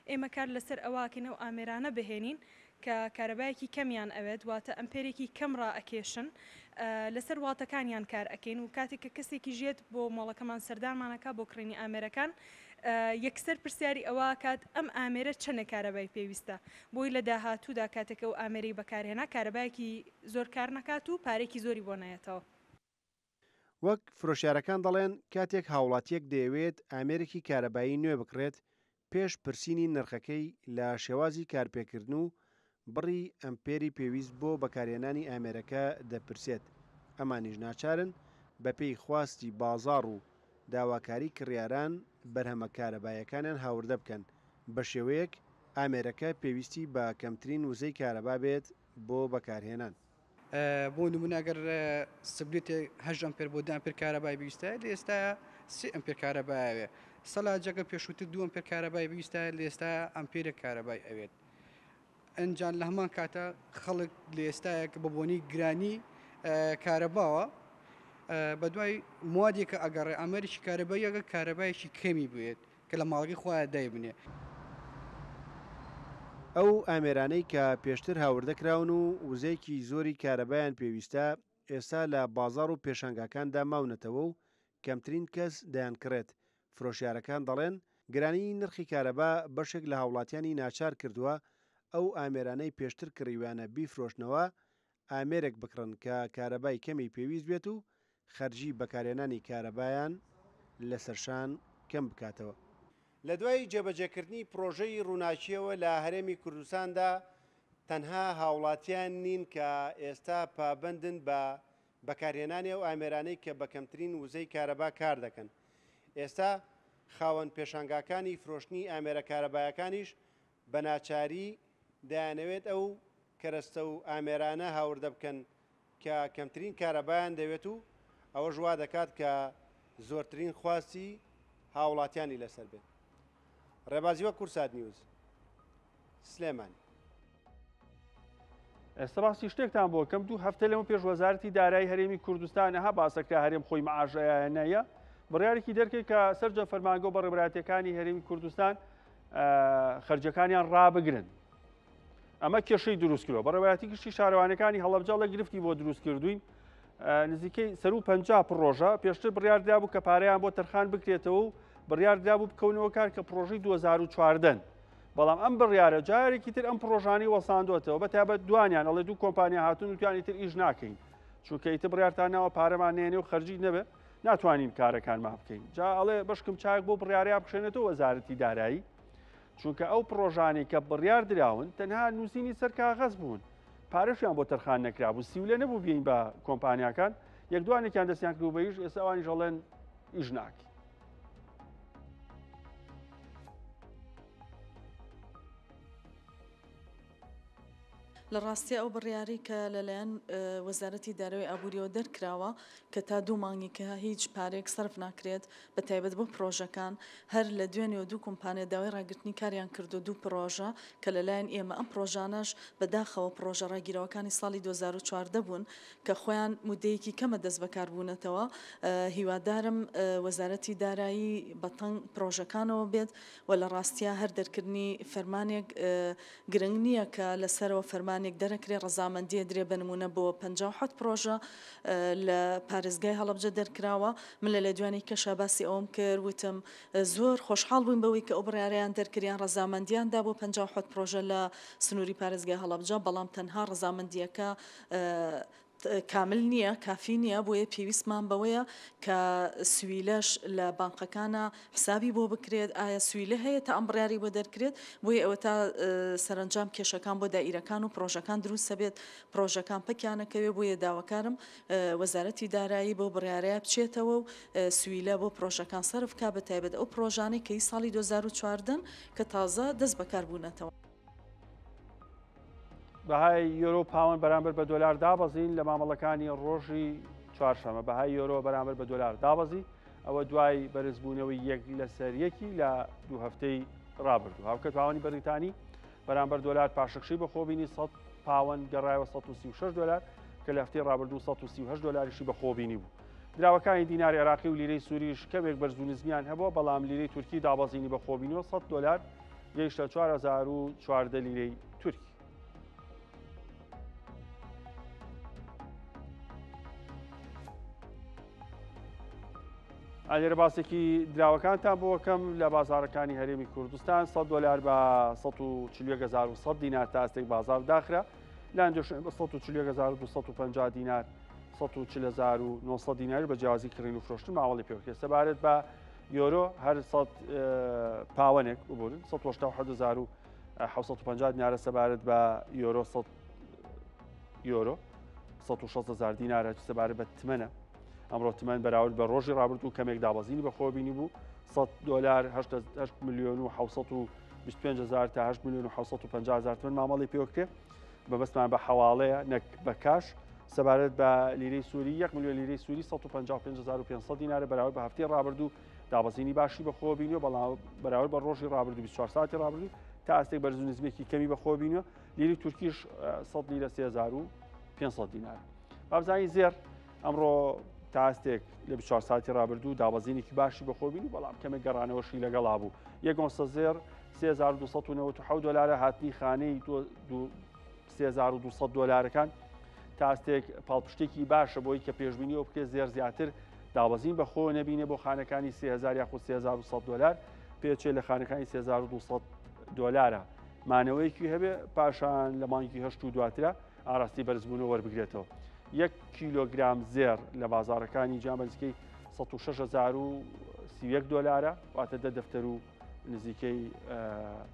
ئێمە کار لەسەر ئەواکەن و ئامێرانە بهێنین کە کارەبایەکی کەمیان ئەوێت واتە ئەمپێرێکی کەم ڕائەکێشن لەسەر واتەکانیان کار ئەکەین و کاتێک کە کەسێکی ژێت بۆ مۆڵەکەمان سەردارمانەکە بۆ کڕینی ئامێرەکان یەکسەر پرسیاری ئەوە کات ئەم ئامێرە چەنە کارەبای پێویستە بۆی لە داهاتوودا کاتێکە و ئامێری بەکارهێنا کارەبایەکی زۆر کار نەکات و پارێکی زۆری بۆ نایەتەوە. وەک فرۆشیارەکان دەڵێن کاتێک هاوڵاتیەک دەیەوێت ئامێرێکی کارەبایی نوێ بکڕێت پێش پرسینی نرخەکەی لە شێوازی کارپێکردن و بڕی ئەمپێری پێویست بۆ بەکارهێنانی ئامێرەکە دەپرسێت. ئەمانیش ناچارن بەپێی خواستی بازاڕ و داواکاری کڕیاران بەرهەمە کارەبایەکانیان هاوردە بکەن بە شێوەیەک ئامێرەکە پێویستی بە کەمترین وزەی کارەبا بێت بۆ بەکارهێنان. بۆ نمونە ئەگەر سبلێتی 8 ئەمپێر بۆ 10 ئەمپێر کارەبای پێویستە لە ئێستا 3 ئەمپێر کارەبایەوێ سەلاجەکە پێشووتر 2 ئەمپێر کارەبای پێویستە لە ئێستا ئەمپێرە کارەبای ئەوێت. ئەنجان لە هەمان کاتە خەڵک لە ئێستایەک بە بۆنی گرانی کارەباوە بە دوای موادێکە ئەگەڕێ ئەمەریکی کارەبایی ئەگە کارەبایەکی کەمی بێت کە لە ماڵگی خۆیان دایبنێ. ئەو ئامێرانەی کە پێشتر هاوردەکراون و وزەیەکی زۆری کارەبایان پێویستە ئێستا لە بازاڕ و پێشانگاکاندا ماونەتەوە و کەمترین کەس دەیانکڕێت. فرۆشیارەکان دەڵێن گرانی نرخی کارەبا بەشێک لە هاوڵاتیانی ناچار کردووە ئەو ئامێرانەی پێشتر کڕیوانە بیفرۆشنەوە ئامێرێک بکڕن کە کارەبای کەمی پێویست بێت و خەرجی بەکارهێنانی کارەبایان لەسەرشان کەم بکاتەوە. لە دوای جێبەجێکردنی پرۆژەی ڕووناکیەوە لە هەرێمی کوردستاندا تەنها هاوڵاتیان نین کە ئێستا پابندن بە بەکارهێنانی ئەو ئامێرانەی کە بە کەمترین وزەی کارەبا کار دەکەن. ئێستا خاوەن پێشانگاکانی فرۆشتنی ئامێرە کارەبایەکانیش بە ناچاری دەیانەوێت ئەو کەرەستە و ئامێرانە هاوردە بکەن کە کەمترین کارەبایان دەوێت و ئەوە ژوا دەکات کە زۆرترین خواستی هاوڵاتیانی لەسەر بێت. ڕێبازیوە کورسات نیوز سلێمانی. ئێستا باسی شتێکتان بۆ کەم 2 هەفتە لەمە پێش وەزارەتی دارایی هەرێمی کوردستانە ها باسەکرا هەرێم خۆی مەعاشەیەنەیە بڕیارێکی دەرکەی کە سەرجە فەرمانگە و بەڕێبەراتیەکانی هەرێمی کوردستان خەرجەکانیان ڕابگرن. ئەمە کێشەی دروست کردەوە. بەڕێبەراتی گشتی شارەوانەکانی هەڵەبجاڵە گرفتی بۆ دروست کردوین نزیکەی سەر و 50 پرۆژە پێشتر بڕیاردرا بوو کە پارەیان بۆ تەرخان بکرێتەوە و بڕیاردرا بوو بکەونەوە کار کە پرۆژەی 2014 بەڵام ئەم بڕیارە جارێکی تر ئەم پرۆژانی وەساندوێتەوە بەتابەت دوانیان ئەڵێ دوو کۆمپانیا هاتون وتوانی تر ئیش ناکەین چونکە ئیتر بڕیارتان ناوە پارەمان نێنێ و خەرجی نەبێ ناتوانین کارەکانمان بکەین. جا ئەڵێ بەشکم چاک بۆ بڕیارەیە بخشێنێتەوە وەزارەتی دارایی چونکە ئەو پرۆژانی کە بڕیار دراون تەنها نووسینی سەر کاغەز بوون پارەشیان بۆ تەرخان نەکرابوو سیولە نەبوو بێین بە کۆمپانیاکان یەک دوانێکیان دەستیان کردو بەیش ئێستا ئەوانیش ئەڵێن ئیش ناکەین. لە ڕاستی ئەو بڕیاری کە لەلایەن وەزارەتی دارەوەی ئابووریەوە دەرکراوە کە تا 2 مانگی کە هیچ پارێک سەرف ناکرێت بە تایبەت بۆ پرۆژەکان هەر لە دوێنێەوە 2 کۆمپانیا داوای ڕاگررتنی کاریان کردو 2 پرۆژە کە لەلایەن ئێمە ئەم پرۆژانەش بەداخەوە پرۆژە ڕاگیرەوەکانی ساڵی 2014 بوون کە خۆیان مودەیەکی کەمە دەست بەکاربوونەتەوە. هیوادارم وەزارەتی دارایی بەتەنگ پرۆژەکانەوە بێت و لە ڕاستیە هەر دەرکردنی فەرمانێک گرنگ نییە کە لەسەرەوە فەرمانی پلانێک دەرەکرێ ڕەزامەندیە درێ بنمونە بۆ 57 پرۆژە لە پارێزگای هەڵەبجە دەرکراوە من لە دوانی کەشە باسی ئەوم کرد وتم زۆر خۆشحاڵ بووین بەوەی کە ئەو بڕیاریان دەرکریان ڕەزامەندیاندا بۆ 57 پرۆژە لە سنووری پارێزگای هەڵەبجە بەڵام تەنها ڕەزامەندیەکە کامل نییە کافی نییە بۆیە پێویستمان بەوەیە کە سویلەش لە بانقەکانە حسابی بۆ بکرێت ئایا سویلە هەیە تا ئەم بڕیاری بۆ دەرکرێت بۆیە ئەوە تا سەرنجام کێشەکان بۆ دائیرەکان و پرۆژەکان دروستە بێت پرۆژەکان پەکیانەکەوێ بۆیە داواکارم وەزارەتی دارایی بۆ بڕیارەیە بچێتەوە و سویلە بۆ پرۆژەکان سەرفکا بە تایبەت ئەو پرۆژانەی کەی ساڵی 2014 کە تازە دەست بەکار بوونەتەوە. بەهای یۆرۆ پاوەند بەرامبەر بە دۆلار دابەزین لە مامەڵەکانی ڕۆژی چوارشەمە بەهای یۆرۆ بەرامبەر بە دۆلار دابەزی ئەوە دوای بەرزبوونەوەی 1/1 لە دوو هەفتەی ڕابردوو هاوکەت پاوەندی بەریتانی بەرامبەر دۆلار پاشەخشی بەخۆبینی 100 پاوەند گەڕایەوە 136 دلار کە لە هەفتەی ڕابردوو 138 دلاریشی بەخۆبینی بوو. دراوەکانی دیناری عێراقی و لیرەی سووریش کەمێک بەرزبوو نزمیان هەبووە بەڵام لیرەی تورکی دابەزینی بەخۆبینەوە 100 دلار گەیشتە 4014 لیرەی تورکی. ئالێرە باسێکی دراوەکانتان بۆکەم لە بازارەکانی هەرێمی کوردستان 100 دلار بە 140,100 دینار تا ئەستێک بازار داخرا لاندۆشن بە 140,250 دینار 140,900 دیناری بە جیازی کڕین و فرۆشتن ماوەڵی پێوەکە سەبارەت بە یۆرۆ هەر 100 پاوەنێک ببوون 187,750 دینارە سەبارەت بە یۆرۆ 100 یۆرۆ 160,000 دینارە سەبارەت بە تمەنە ئەمڕۆ تمەن بەراورد بە ڕۆژی ڕابردوو کەمێک دابەزینی بەخۆبینی بوو 100 دلار 8,725,000 تا 8,750,000 تمەن مامەڵی پێوەکتێ بەبەستمان بە حواڵەیە نەک بە کاش سەبارەت بە لیرەی سووری 1 ملیۆن لیرەی سووری 155,500 دینارە بەراورد بە هەفتەی ڕابردوو دابەزینی باشی بەخۆبینەوە بەڵام بەراورد بە ڕۆژی ڕابردوو 24 ساعتی ڕابردوو تا ئەستێک بەرزبوو نزمێکی کەمی بەخۆبینەوە لیری تورکیش 100 لیرە 3,500 دینار بابزانی زێر ئەمڕۆ تا ئەستێک لە 24 ساعتی ڕابردوو دابەزینێکی باشی بەخۆبینی بەڵام کەمێک گەڕانەوەشی لەگەڵا بوو یەک ئۆنسە زێر 3,297 دلارە هاتنی خانەی 3,200 دلارەکان تا ئەستێک پاڵپشتێکی باشە بۆی کە پێشبینیەوە بکرێت زێر زیاتر دابەزین بەخۆ نەبینێ بۆ خانەکانی 3,000 یاخود 3,100 دلار پێچێ لە خانەکانی 3,200 دلارە مانەوەیەکی هەبێ پاشان لە مانگی هەشت و دواترە ئاراستی بەرزبوونەوە وەربگرێتەوە 1 کیلۆگرام زێر لە بازارەکانی جامەزیکەی 106,031 دلارە واتە دەفتەر و نزیکەی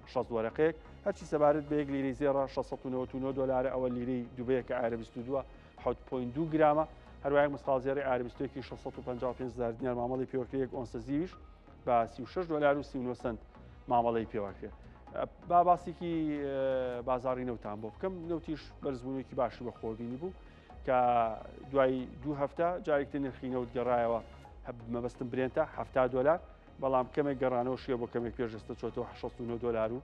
6 وەرەقەیەک هەرچی سەبارەت بە 1 لیرەی زێڕە 699 دلارە ئەوە لیرەی دوبەیە کە ئایرە 22 7.2 گرامە هەروایەک مستاڵ زێڕی ئایرە 22 655,000 دینار مامەڵی پێوەکرێ 1 ئۆنسە زیویش بە 36 دلار و 39 سنت مامەڵی پێوەکرێ با باسێکی بازاڕی نەوتان بۆ بکەم نەوتیش بەرزبوونێکی باشی بەخۆبینی بوو کە دوای دوو هەفتە جارێکتر نرخی نەوت گەڕایەوە مەبەستم برێنتە 70 دلار بەڵام کەمێک گەڕانەوە شیە بۆ کەمێک پێشدەستە چۆتەوە 69 دلار و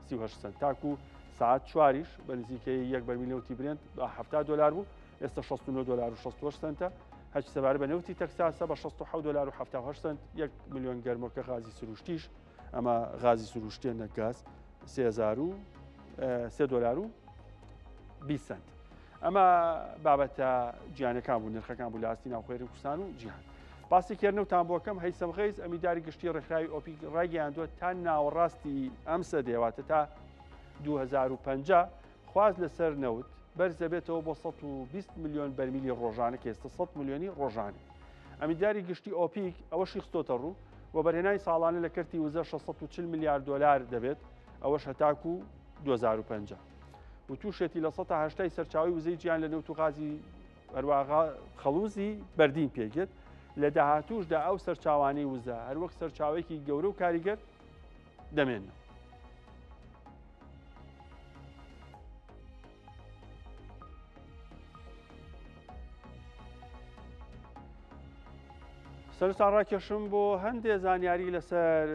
38 سنت تاکو ساعت چواریش بە نزیکەی 1 بەرمیل نەوتی برێنت بە 70 دلار بوو ئێستا 69 دلار و 68 سنتە هەچ سەبارەت بە نەوتی تەکساسە بە 67 دلار و 78 سنت 1 ملیۆن گەرمۆکە غازی سروشتیش ئەمە غازی سروشتێ نەگاز 3 دلار و 20 سنت ئەمە بابەتە گیانەکان بوو نرخەکان بوو لە ئاستی ناوخێری کوردستان و جیهان باسی کردنەوتان بۆکەم هەیسەم غەیز ئەمیداری گشتی ڕێکخراوی ئۆپیک ڕاگەیاندووە تا ناوەڕاستی ئەم سەدەیەواتە تا 2050 خواز لەسەر نەوت بەرزە بێتەوە بۆ 120 ملیۆن بەرمیلی ڕۆژانە کە ئێستا 100 ملیۆنی ڕۆژانە ئەمیداری گشتی ئۆپیک ئەوەشی خستۆتە ڕوو و بەرهێنانی ساڵانە لە کەرتی وزە 640 میلیارد دلار دەبێت ئەوەش هەتاکو 2050 و تووشێتی لە 180 سەرچاوی وزەی گیان لە نەوت و غازی هەروەها خەڵوزی بەردین پێگێت لە داهاتووشدا ئەو سەرچاوانەی وزە هەروەک سەرچاوێکی گەورە و کاریگەر دەمێنەوە. سەرسان ڕاکێشم بۆ هەندێک زانیاری لەسەر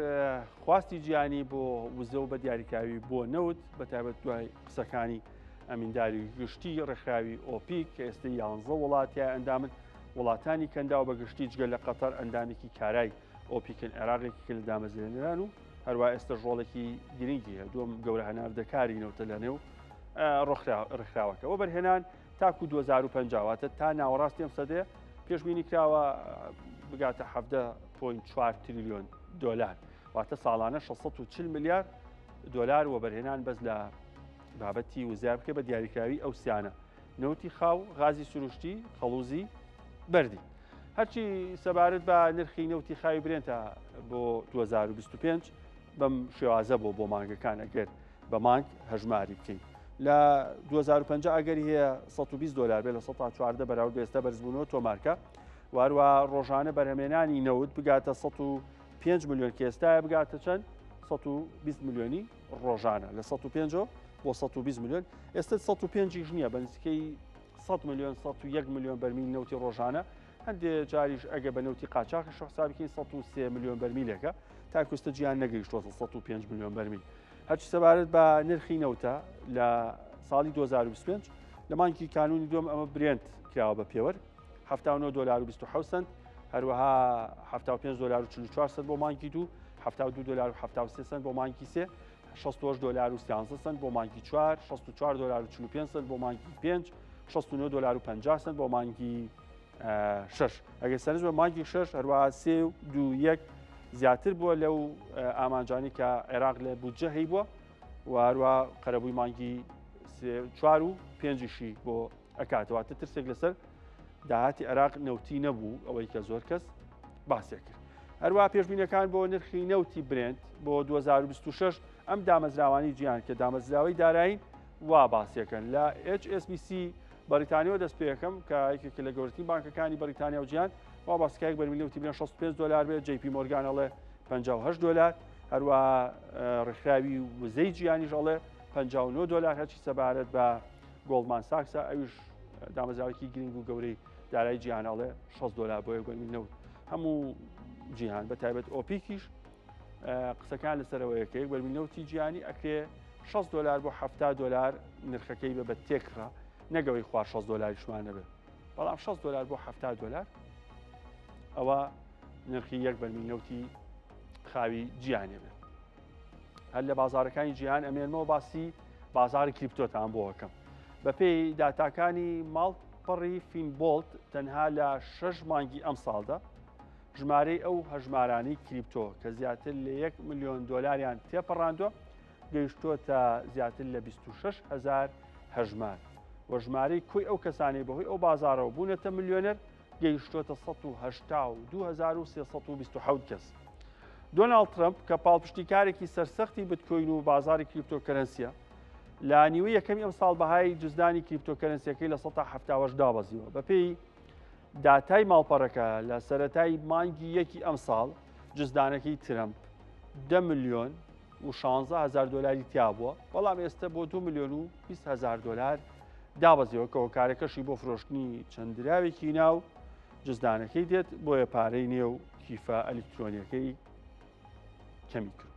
خواستی گیانی بۆ وزە و بە دیاریکراوی بۆ نەوت بە تایبەت دوای قسەکانی ئەمینداری گشتی ڕێکخراوی ئۆپیک کە ئێستا 11 وڵاتیە ئەندامن وڵاتانی کەندا و بە گشتی جگە لە قەتەر ئەندامێکی کارای ئۆپیکن عێراقێکی کە لە دامەزرێنەران و هەروە ئێستا ڕۆڵێکی گرنگی هەیە دووەم گەورە هەناردەکاری نەوتە لە نێو ڕخراوەکە بەرهێنان تاکو 2050 تا ناوەڕاستی ئەم سەدەیە پێشبینی کراوە بگاتە 7.4 تریلیۆن دلار واتە ساڵانە 640 میلیارد دلار و بەرهێنان بەس لە بابەتی وزار بکە بە دیاریکراوی ئەو سیانە نەوتی خاو غازی سروشتی خەڵوزی بەردی هەرچی سەبارەت بە نرخی نەوتی خاوی برێنتە بۆ 2025 بەم شێوازە بۆ مانگەکان ئەگەر بە مانگ هەژماری بکەین لە 2050 ئەگەری هەیە 120 دلار بێت لە 114 بەراورد بە ئێستا بەرزبوونەوە تۆمارکە واروە ڕۆژانە بەرهەمێنانی نەوت بگاتە 105 میلیۆن کە ئێستاە بگاتە چەند 120 میلیۆنی ڕۆژانە لە 150 بۆ 120 میلیۆن ئێستا 105 نییە بەنزیکەی 100 میلیۆن 101 میلیۆن بەرمیل نەوتی ڕۆژانە هەندێک جاریش ئەگە بە نەوتی قاچاقش حسابیکەین 103 میلیۆن بەرمیلێکە تاکوستە گیان نەگەیشتوە 105 میلیۆن بەرمیل هەرچی سەبارەت بە نرخی نەوتە لە ساڵی 2025 لە مانگی کانونی دوم ئەمە برێنت کراوە بە پێوەر 79 دلار و 27 سنت هەروەها 75 دلار و 44 سنت بۆ مانگی دوو 72 دلار و 73 سنت بۆ مانگی سێ 68 دلار و 13 سنت بۆ مانگی 4 64 دلار و 45 سنت بۆ مانگی 5 69 دلار و 50 سنت بۆ مانگی 6 ئەگەر سەرنج بە مانگی 6 هەروەها 3 و 2 1 زیاتر بووە لەو ئامانجانی کە عێراق لە بودجە هەی بووە و هەروە قەرەبووی مانگی 4 و 5شی بۆ ئەکاتەوەتە ترسێک لەسەر داهاتی عێراق نەوتی نەبوو ئەوەی کە زۆر کەس باسێ کرد هەروە پێشبینەکان بۆ نرخی نەوتی برێنت بۆ 2026 ئەم دامەزراوانی جیان کە دامەزراوەی دارایی وا باسیەکەن لە HSBC بەریتانیەوە دەست پێەکەم کە یەکێکە لە گەورەترین بانکەکانی بەریتانیا و جیان وا باسکایك بەرمیل نەوتی برێن 65 دلار بێت JP Morgan ئەڵێ 58 دلار هەروە ڕێکخراوی وزەی جیانیش ئەڵێ 59 دلار هەرچی سەبارەت بە گۆڵدمان ساکسە ئەویش دامەزراوێکی گرنگ و گەورەی دارایی جیهانەڵێ 6 دلار بۆ بەرمیل نەوت هەموو جیهان بە تایبەت ئۆپیکیش قسەکان لەسەرەوەیەکەیەک بەرمیل نەوتی جیهانی ئەکرێ 6 دلار بۆ 70 دلار نرخەکەی بە تێکڕە نەگەوەی خوار 6 دلاریشمانە بێت بەڵام 6 دلار بۆ 70 دلار ئەوە نرخی یەک بەرمیل نەوتی خاوی جیهانێ بێت هەر لە بازارەکانی جیهان ئەمێنمەوە باسی بازاری کریپتۆتان بۆ ئەەکەم بەپێی داتاکانی ماڵپەڕی فینبۆلت تەنها لە 6 مانگی ئەم ساڵدا ژمارەی ئەو هەژمارانی کریپتۆ کە زیاتر لە 1 میلیۆن دلاریان تێپەڕاندووە گەیشتووەتە زیاتر لە 26,000 هەژمار و ژمارەی کوی ئەو کەسانی بەهۆی ئەو بازارەوە بوونەتە میلیۆنەر گەیشتووەتە 182,327 کەس. دۆناڵد ترامپ کە پاڵپشتیکارێکی سەرسەختی بتکۆین و بازاری کریپتۆکەرەنسیە لە نیوەی یەکەمی ئەم ساڵ بەهای جزدانی کریپتۆکەرەنسیەکەی لە 170 دابەزیوە بەپێی داتای ماڵپەڕەکە لە سەرەتای مانگی یەکی ئەم ساڵ جزدانەکەی ترامپ 10 میلیۆن و 16,000 دلاری تیا بووە بەڵام ئێستا بۆ 2 میلیۆن و 20,000 دلار دابەزیەوە کە هۆکارەکەشی بۆ فرۆشتنی چەندراوێکی ناو جزدانەکەی دێت بۆیە پارەی نێو کیفە ئەلکترۆنیەکەی کەمی کرد.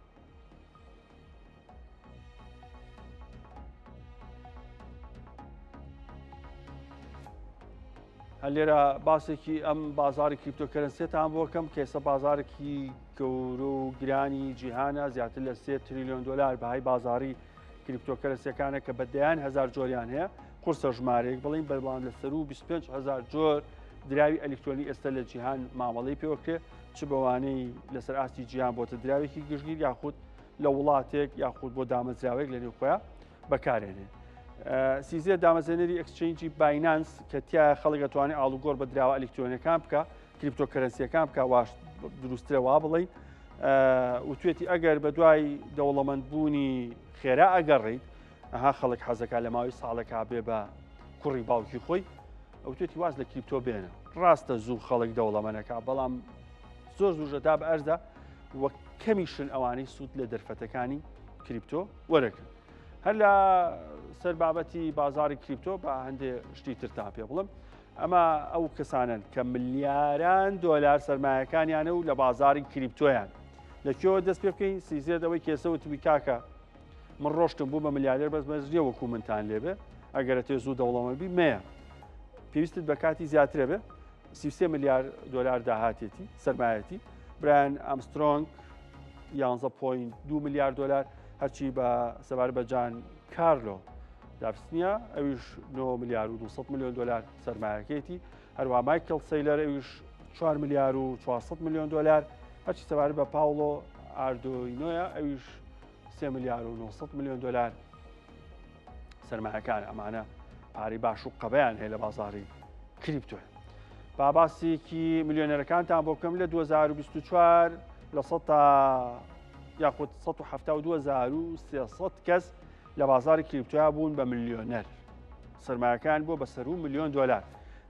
هەر لێرە باسێکی ئەم بازاری کریپتۆکەرەنسیەتان بۆ کەم کێسە بازارێکی گەورە و گرانی جیهانە زیاتر لە 3 تریلیۆن دلار بەهای بازاری کریپتۆکەرەنسیەکانە کە بەدەیان هزار جۆریان هەیە قورسە ژمارەیەک بڵین بەربڵان لەسەر و 25,000 جۆر دراوی ئەلکترۆنی ئێستا لە جیهان مامەڵەی پێوەکرێ چ بەوانەی لەسەر ئاستی جیهان بۆتە دراوێکی گشتگیر یاخود لە وڵاتێک یاخود بۆ دامەزراوێک لە نێو خۆیان بەکارێنێ. سیزە دامەزێنەری ئەکسچێنجی باینانس کە تیا خەڵک دەتوانێت ئاڵوگۆڕ بە دراوە ئەلکترۆنیەکان بکە کریپتۆکەرەنسیەکان بکە واش دروسترە وا بڵێ و توێتی ئەگەر بە دوای دەوڵەمەندبوونی خێرا ئەگەڕیت ئەها خەڵک حەزەکە لە ماوەی ساڵێکا بێ بە کوڕی باوکی خۆی ئەو توێتی واز لە کریپتۆ بێنە ڕاستە زوو خەڵک دەوڵەمەنەکە بەڵام زۆر زووژەدا بە ئەرزە وە کەمیشن ئەوانەی سوود لە دەرفەتەکانی کریپتۆ وەرەکەن. هەر لە سەر بابەتی بازاری کریپتۆ بە هەندێک شتی ترتان پێ بڵم ئەمە ئەو کەسانن کە ملیاران دۆلار سەرمایەکانیانە و لە بازاری کریپتۆیان لەکوێوە دەست پێ بکەین سیزێدەوەی کێسەوە توی کاکە من ڕۆشتم بوو بە ملیارێر بەس بەزریە وەکو منتان لێبێ ئەگەرە تێ زوو دەوڵەمەبی مەیە پێویستت بە کاتی زیاترە بێ 33 میلیارد دلار داهاتێتی سەرمایەتی برایان ئامسترۆنگ 11.2 میلیارد دلار هەرچی بە سەبار بە جان کارلۆ دافسنیە ئەویش 9 ملیار و 200 میلیۆن دلار سەرمایەکەیەتی هەروە مایکل سەیلەر ئەویش 4 ملیار و 400 میلیۆن دلار هەرچی سەبارەت بە پاوڵۆ ئاردۆینۆیە ئەویش 3 ملیار و 900 میلیۆن دلار سەرمایەکان ئەمانە پارەی باش و قەبەیان هەیە لە بازاڕی کریپتۆ. با باسێکی میلیۆنەرەکانتان بۆ بکەم لە 2024 لە 100 تا یاخود 172,300 کەس لە بازاری کریپتۆیا بوون بە میلیۆنەر سەرمایەکان بۆ بە سەر و میلیۆن دلار.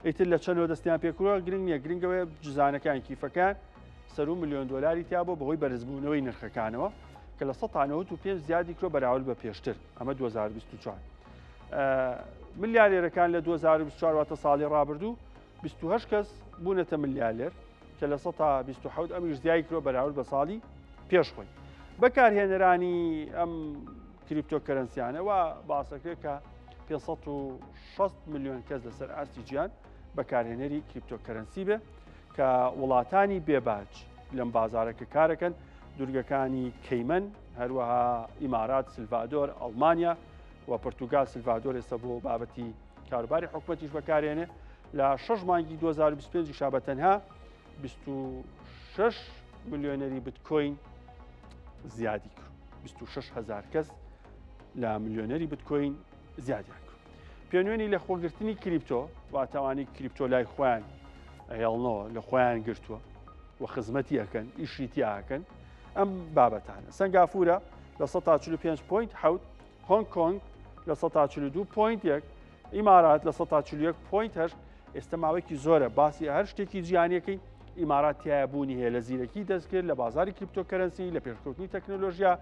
ئیتر لە چەندەوە دەستیان پێکڕوە گرنگ نییە گرنگەوەی جزانەکان کیفەکان سەر و میلیۆن دلاری تیا بۆ بەهۆی بەرزبوونەوەی نرخەکانەوە کە لە 195 زیادی کرۆ بەراورد بە پێشتر ئەمە 2024 ملیارێرەکان لە 2024 واتە ساڵی ڕابردوو 28 کەس بوونەتە ملیارێر کە لە 127 ئەمیش زیای کرۆ بەراورد بە ساڵی پێشخۆی. بەکارهێنەرانی ئەم کریپتۆکەرەنسیانەوە باسەکرێت کە 560 میلیۆن کەس لەسەر ئاستی گیان بەکارهێنەری کریپتۆکەرەنسی بێ کە وڵاتانی بێباج لەم بازارەکە کارەکەن دورگەکانی کەیمەن هەروەها ئیمارات سلڤادۆر ئەڵمانیا و پرتوگال سلڤادۆر ئێستا بۆ بابەتی کاروباری حکوومەتیش بەکارهێنێ لە 6 مانگی 2025 شابە تەنها 26 میلیۆنەری بیتکۆین زیادی کرد 26,000 کەس لە میلیۆنەری بیتکۆین زیادیان کرد. پێنوێنی لە خۆگرتنی کریپتۆ واتەوانی کریپتۆ لای خۆیان هێڵنەوە لە خۆیان گرتووە و خزمەتی ئەەکەن ئیشی تیاکەن ئەم بابەتانە. سنگافورە لە 145.7 هۆنگ کۆنگ لە 142.1 ئیمارات لە 141.8 ئێستا ماوەیەکی زۆرە باسی هەر شتێکی جیهانیەکەی ئیمارات تایە بوونی هەیە لە زیرەکی دەستکرد لە بازاری کریپتۆکەرەنسی لە پێشکەوتنی تەکنۆلۆژیا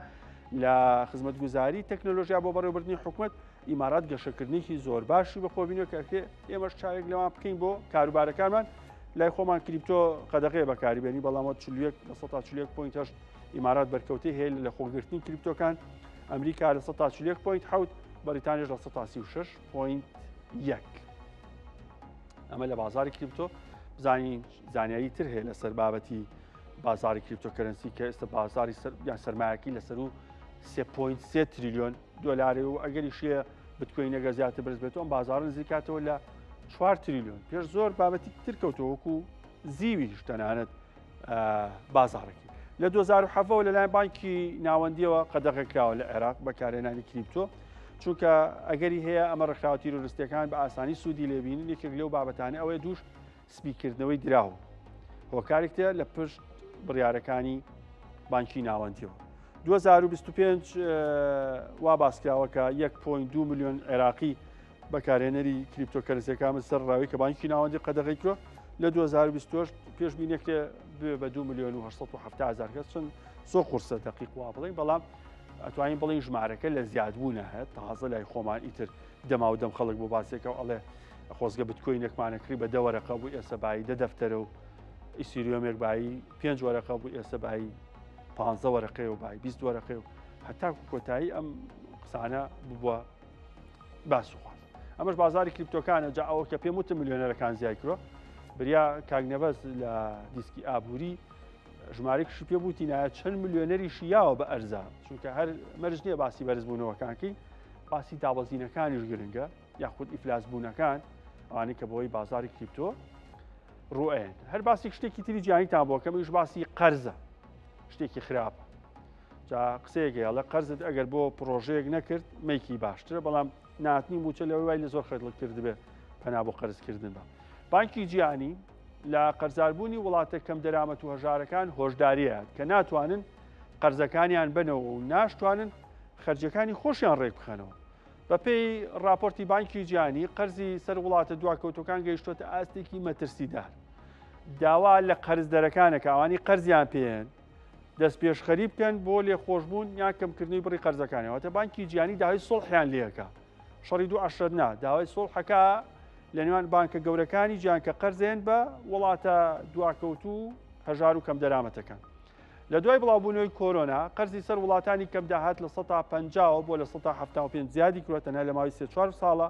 لە خزمەتگوزاری تەکنۆلۆژیا بۆ بەڕێوەبردننی حکوومەت ئیمارات گەشەکردنیی زۆر باشی بەخۆبینەوە کەکێ ئێمەش چاوێک لەوان بکەین بۆ کاروبارەکانمان لای خۆمان کریپتۆ قەدەغەیە بەکاریبێنی بەڵامەوە 141.8 ئیمارات بەرکەوتی هەیە لە خۆگرتنی کریپتۆکان ئەمریکا لە 141.7 بەریتانیش لە 136.1 ئەمە لە بازاری کریپتۆ زانیاری تر هەیە لەسەر بابەتی بازاری کریپتۆکەرەنسی کە ئێستا بازاری سەرمایەکی لەسەر و 3.3 تریلیۆن دلاری و ئەگەریشیە بتکۆینەگە زیاتر بەرز بێتەوە بازارن زیکاتەوە لە 4 تریلیۆن پێش زۆر بابەتی تر کەوتەوەکو زیویش تەنانەت بازارێکی لە 2007 لەلایەن بانکی ناوەندیەوە قەدەغەکراوە لە عێراق بەکارهێنانی کریپتۆ چونکە ئەگەری هەیە ئەمە ڕێکخراوە تیرۆریستەکان بە ئاسانی سوودی لێبینن یەکێک لەو بابەتانە ئەوەیە دووش سپیکردنەوەی دراوە هۆکارێکتە لە پشت بڕیارەکانی بانکی ناوەندیەوە 2025 وا باسکراوە کە 1.2 میلیۆن عێراقی بەکارهێنەری کریپتۆکەرەنسیەکان سەر ڕاوی کە بانکی ناوەندی قەدەغەی کرۆ لە 2020 پێشبینێکتە بە 2 میلیۆن و 870,000 کەس چەند سۆ قورسە دقیق وا بڵین بەڵام ئەتوانین بڵین ژمارەکە لە زیادبوونە هەیە تازە لای خۆمان ئیتر دەما و دەم خەڵک بۆ باسێکەوە ئەڵێ خۆزگە بتکۆینێکمانەکری بە 10 وەرەقە بوو ئێستا بای 10 دەفتەرە و ئیسیریۆمێک بایی 5 وەرەقە بوو ئێستا بای 15 وەرەقەی و بای 20 وەرەقەی و هەتا کۆتایی ئەم قسانە بووە باس و خواست ئەمەش بازاری کریپتۆکانە جا ئەوە کە پێم وتە میلیۆنەرەکان زیای کرۆ بریا کاگنەبەز لە دیسکی ئابووری ژمارەیەکیشی پێ بووتی نایە چەند میلیۆنەریشی یاوە بە ئەرزا چونکە هەر مەرج نییە باسی بەرزبوونەوەکانکەی باسی دابەزینەکانیش گرنگە یاخود ئیفلاس بوونەکان ئەوانەی کە بەهۆی بازاری کریپتۆ ڕوئێن هەر باسی شتێکی تری جیهانیتان بۆ کەمیش باسی قەرزە شتێکی خراپە جا قسەیەکەیە قەرزت ئەگەر بۆ پرۆژەیەک نەکرد مەیکی باشترە بەڵام ناتنی موچە لەوەی وای لە زۆر خەرڵک کرد بێ پەنا بۆ قەرزکردن بە بانکی جیهانی لە قەرزاربوونی وڵاتە کەم دەرامەت و هەژارەکان هۆشداریە کە ناتوانن قەرزەکانیان بنەوە و ناشتوانن خەرجەکانی خۆشیان ڕێک بخەنەوە بەپێی راپۆرتی بانکی جیهانی قەرزی سەر وڵاتە دواکەوتەکان گەیشتۆتە ئاستێکی مەترسیدار داوا لە قەرزدەرەکانە کە ئەوانی قەرزیان پێێن دەست پێشخەری بکەن بۆ لێخۆشبوون یان کەمکردنی بڕی قەرزەکانەوەتە بانکی جیهانی داوای سڵحیان لێەکە شەڕی 2010 داوای سڵحەکە لە نێوان بانکە گەورەکانی جیان کە قەرزێن بە وڵاتە دواکەوت و هەژار و کەم دەرامەتەکان لە دوای بڵاوبوونەوەی کۆرۆنا قەرزی سەر وڵاتانی کەم داهات لە 150 بۆ لە 175 زیادی کڕۆتەنە لە ماوەی 3-4 ساڵە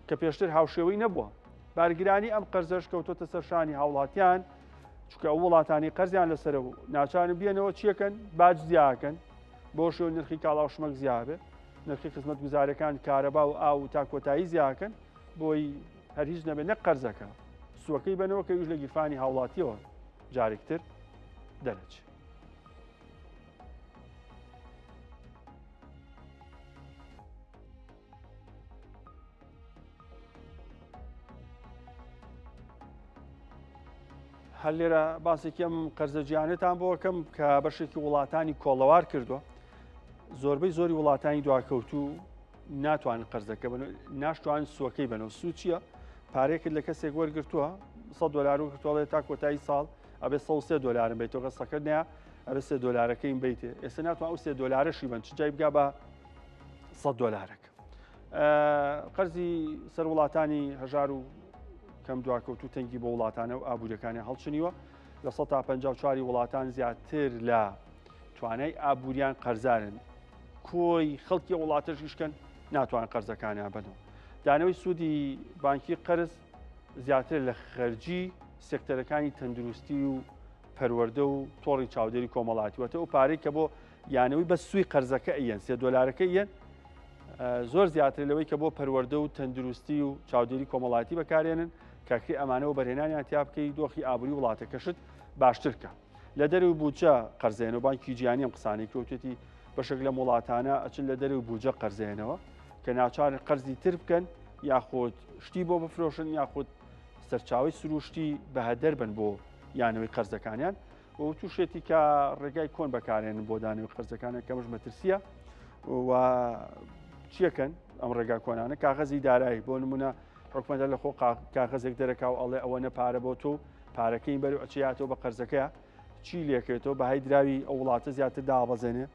کە پێشتر هاوشێوەی نەبووە بارگرانی ئەم قەرزەش کەوتۆتە سەرشانی هاوڵاتیان چونکە ئەو وڵاتانی قەرزیان لەسەر و ناچارن بێنەوە چیەکەن باج زیاکەن بۆ شێوە نرخی کاڵاوشمەک زیابێ نرخی خزمەت گوزارەکان کارەبا و ئاو تا کۆتایی زیاکەن بۆی هەر هیچ نەبێت نەک قەرزەکە سوەکەی بنەوە کە ویش لە گیرفانی هاوڵاتیەوە جارێکتر دەرەچێت. هەر لێرە باسێکی ئەم قەرزە جیهانێتان بۆ یەکەم کە بەشێکی وڵاتانی کۆڵەوار کردووە زۆربەی زۆری وڵاتانی دواکەوتو ناتوانن قەرزەکە ناشتوان سوەکەی بنەوە سوود چییە؟ پارێکت لە کەسێک وەرگرتووە $100 وگرتوڵێ تا کۆتایی ساڵ ئەبێ $3 بیتەوە قەسەکە نەیە ئەبێ $3 بیتێ ئێستا ناتوان ئەو $3 بن چ جای بگا بە $100. قەرزی سەر وڵاتانی هەژار و کەم دواکەوت و تەنگی بۆ وڵاتانە و ئابوووریەکانی هەڵچنیوە لە 154 وڵاتان زیاتر لە توانای ئابووریان قەرزارن کۆی خەڵکی وڵاتەشیشکەن ناتوان قەرزەکانیان بنەوە. دانەوەی سوودی بانکی قەرز زیاتر لە خەرجی سێکتەرەکانی تەندروستی و پەروەردە و تۆڕی چاودێری کۆمەڵاتیوەتە و پارەی کە بۆ یانەوەی بە سوی قەرزەکە ئەیەن $3 یەن زۆر زیاتر لەوەی کە بۆ پەروەردە و تەندروستی و چاودێری کۆمەڵاتی بەکارێنن کاکری ئەمانەوە بەرهێنانیان تیا بکەی دۆخی ئابووری وڵاتەکەشت باشترکە. لە دەرەوە بودجە قەرزێنەوە بانکی جیهانی ئەم قسانەی کەوتێتی بەشێک لە وڵاتانە ئەچن لە دەرەوە بودجە قەرزێنەوە کە ناچارن قەرزی تر بکەن یاخود شتی بۆ بفرۆشن یاخود سەرچاوی سروشتی بەهەدەر بن بۆ یانەوەی قەرزەکانیان و تووشێتی کە ڕێگای کۆن بەکارێنن بۆ دانەوەی قەرزەکانە کەمەش مەترسیە و چیەکەن ئەم ڕێگا کۆنانە کاغەزی دارایی بۆ نمونە حکومەتە لە خۆ کاغەزێک دەرەکاو ئەڵێ ئەوە نەپارە بۆ تۆ پارەکەی بەرەو ئەچیاتەوە بە قەرزەکەیە چی لێکێتەوە بەهای دراوی ئەو وڵاتە زیاتر دابەزێنێ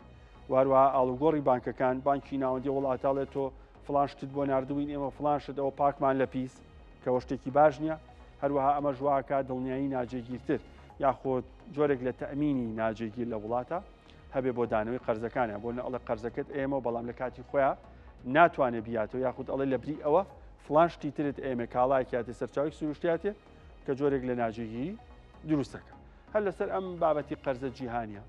واروها ئاڵوگۆڕی بانکەکان بانکی ناوەندی وڵاتاڵێت تۆ فلانشتت بۆ نردبووین ئێمە فلانشت ئەوە پاکمان لە پیس کەەوە شتێکی باش نییە هەروەها ئەمە ژواکە دڵنیایی ناجێگیرتر یاخۆت جۆرێک لە تەمینی ناجێگیر لە وڵاتە هەبێ بۆ دانەوەی قەرزەکانە بۆ ئەڵە قەرزەکەت ئێمە بەڵام لە کاتی خۆیان ناتوانێت بیاتەوە یاخود ئەڵێ لە بری ئەوە فلانشتی ترت ئێمە کاڵایکاتێ سەرچاوی سروشتیاتێ کە جۆرێک لە ناجێگیری دروستەکە. هەر لەسەر ئەم بابەتی قەرزە جیهانیە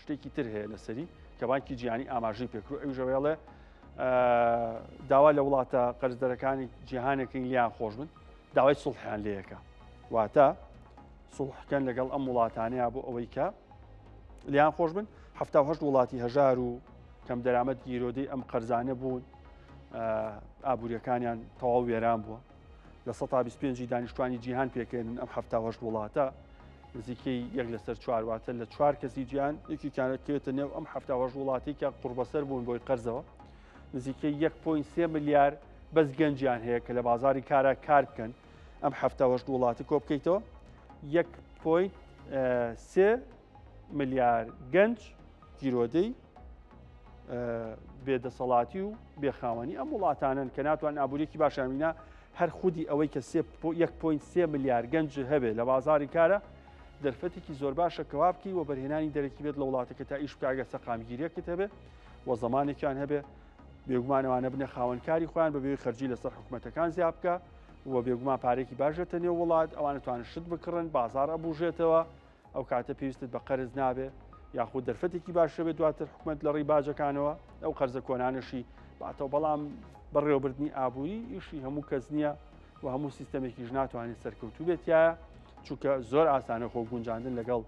شتێکی تر هەیە لەسەری کە بانکی جیهانی ئاماژەی پێکرو ئەو ژەوێڵێ داوا لە وڵاتە قەرزدەرەکانی جیهانەکەی لیان خۆش بن داوای سوڵحیان لەیەکە واتە سوڵحکەن لەگەڵ ئەم وڵاتانەیە بۆ ئەوەی کە لیان خۆش بن 78 وڵاتی هەژار و کەم دەرامەت گیرۆدەی ئەم قەرزانە بوون ئابوووریەکانیان تەواو وێران بووە لە 125 دانیشتوانی جیهان پێکێنن ئەم 78 وڵاتە نزیکەی یەک لەسەر چوارwاتە لە 4 کەسی جیهان یەکیکانەکێتە نێو ئەم 78 وڵاتی کە قوربەسەر بوون بۆی قەرزەوە نزیکەی 1.3 ملیار بەس گەنجیان هەیە کە لە بازاری کارە کار بکەن ئەم 78 وڵاتی کۆ بکەیتەوە 1.3 ملیار گەنج گیرۆدەی بێدەسەڵاتی و بێخاوەنی ئەم وڵاتانن کە ناتوان ئابوووریەکی باشامینە هەر خودی ئەوەی کە 1.3 ملیار گەنج هەبێت لە بازاری کارە دەرفەتێکی زۆر باشە کەوا بکەی و بەرهێنانی دەرەکی بێت لە وڵاتەکە تا ئیش بکاگە سەقامگیریەکەت هەبێ و زەمانێکیان هەبێ بێگومانەوانە بنە خاوەنکاری خۆیان بەبێ خەرجی لەسەر حکوومەتەکان زیاد بکە و بێگومان پارێکی باشێتە نێو وڵات ئەوانە توانن شت بکڕن بازار ئەبوژێتەوە ئەو کاتە پێویستت بە قەرز نابێ یاخود دەرفەتێکی باشە بێت دواتر حکوومەت لە ڕێی باجەکانەوە ئەو قەرزە کۆنانشی باتەوە بەڵام بەڕێوەبردننی ئابووری ئیشی هەموو کەس نییە و هەموو سیستەمێکیش ناتوانێت سەرکەوتوو بێتە چونکە زۆر ئاسانە خۆ گونجاندن لەگەڵ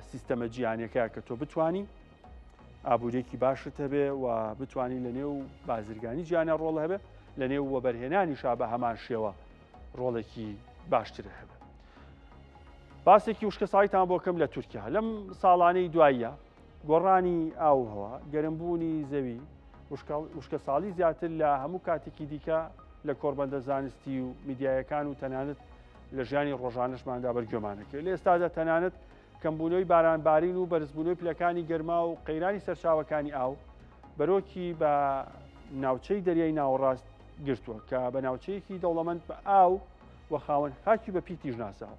سیستەمە جیهانیەکە کە تۆ بتانی ئابوورێکی باشت هەبێ و بتانی لە نێو بازرگانی جیانە ڕۆڵ هەبێ لە نێو وەبەرهێنانیشا بە هەمان شێوە ڕۆڵێکی باشتر هەبێ. باسێکی وشکە سایتان بۆ کەم لە تورکیا لەم ساڵانەی دواییە گۆڕانی ئاوهەوە گەرمبوونی زەوی وشکە ساڵی زیاتر لە هەموو کاتێکی دیکە لە کۆربەندە زانستی و میدیایەکان و تەنانەت لە ژیانی ڕۆژانەشماندا بەرگێمانەکە لە ئێستادا تەنانەت کەمبوونەوەی بارانبارین و بەرزبوونەوەی پلەکانی گەرما و قەیرانی سەرچاوەکانی ئاو بەرۆکی بە ناوچەی دەریای ناوەڕاست گرتووە کە بە ناوچەیەکی دەوڵەمەند بە ئاو و خاوەن خاکی بە پیتیژ ناساوە.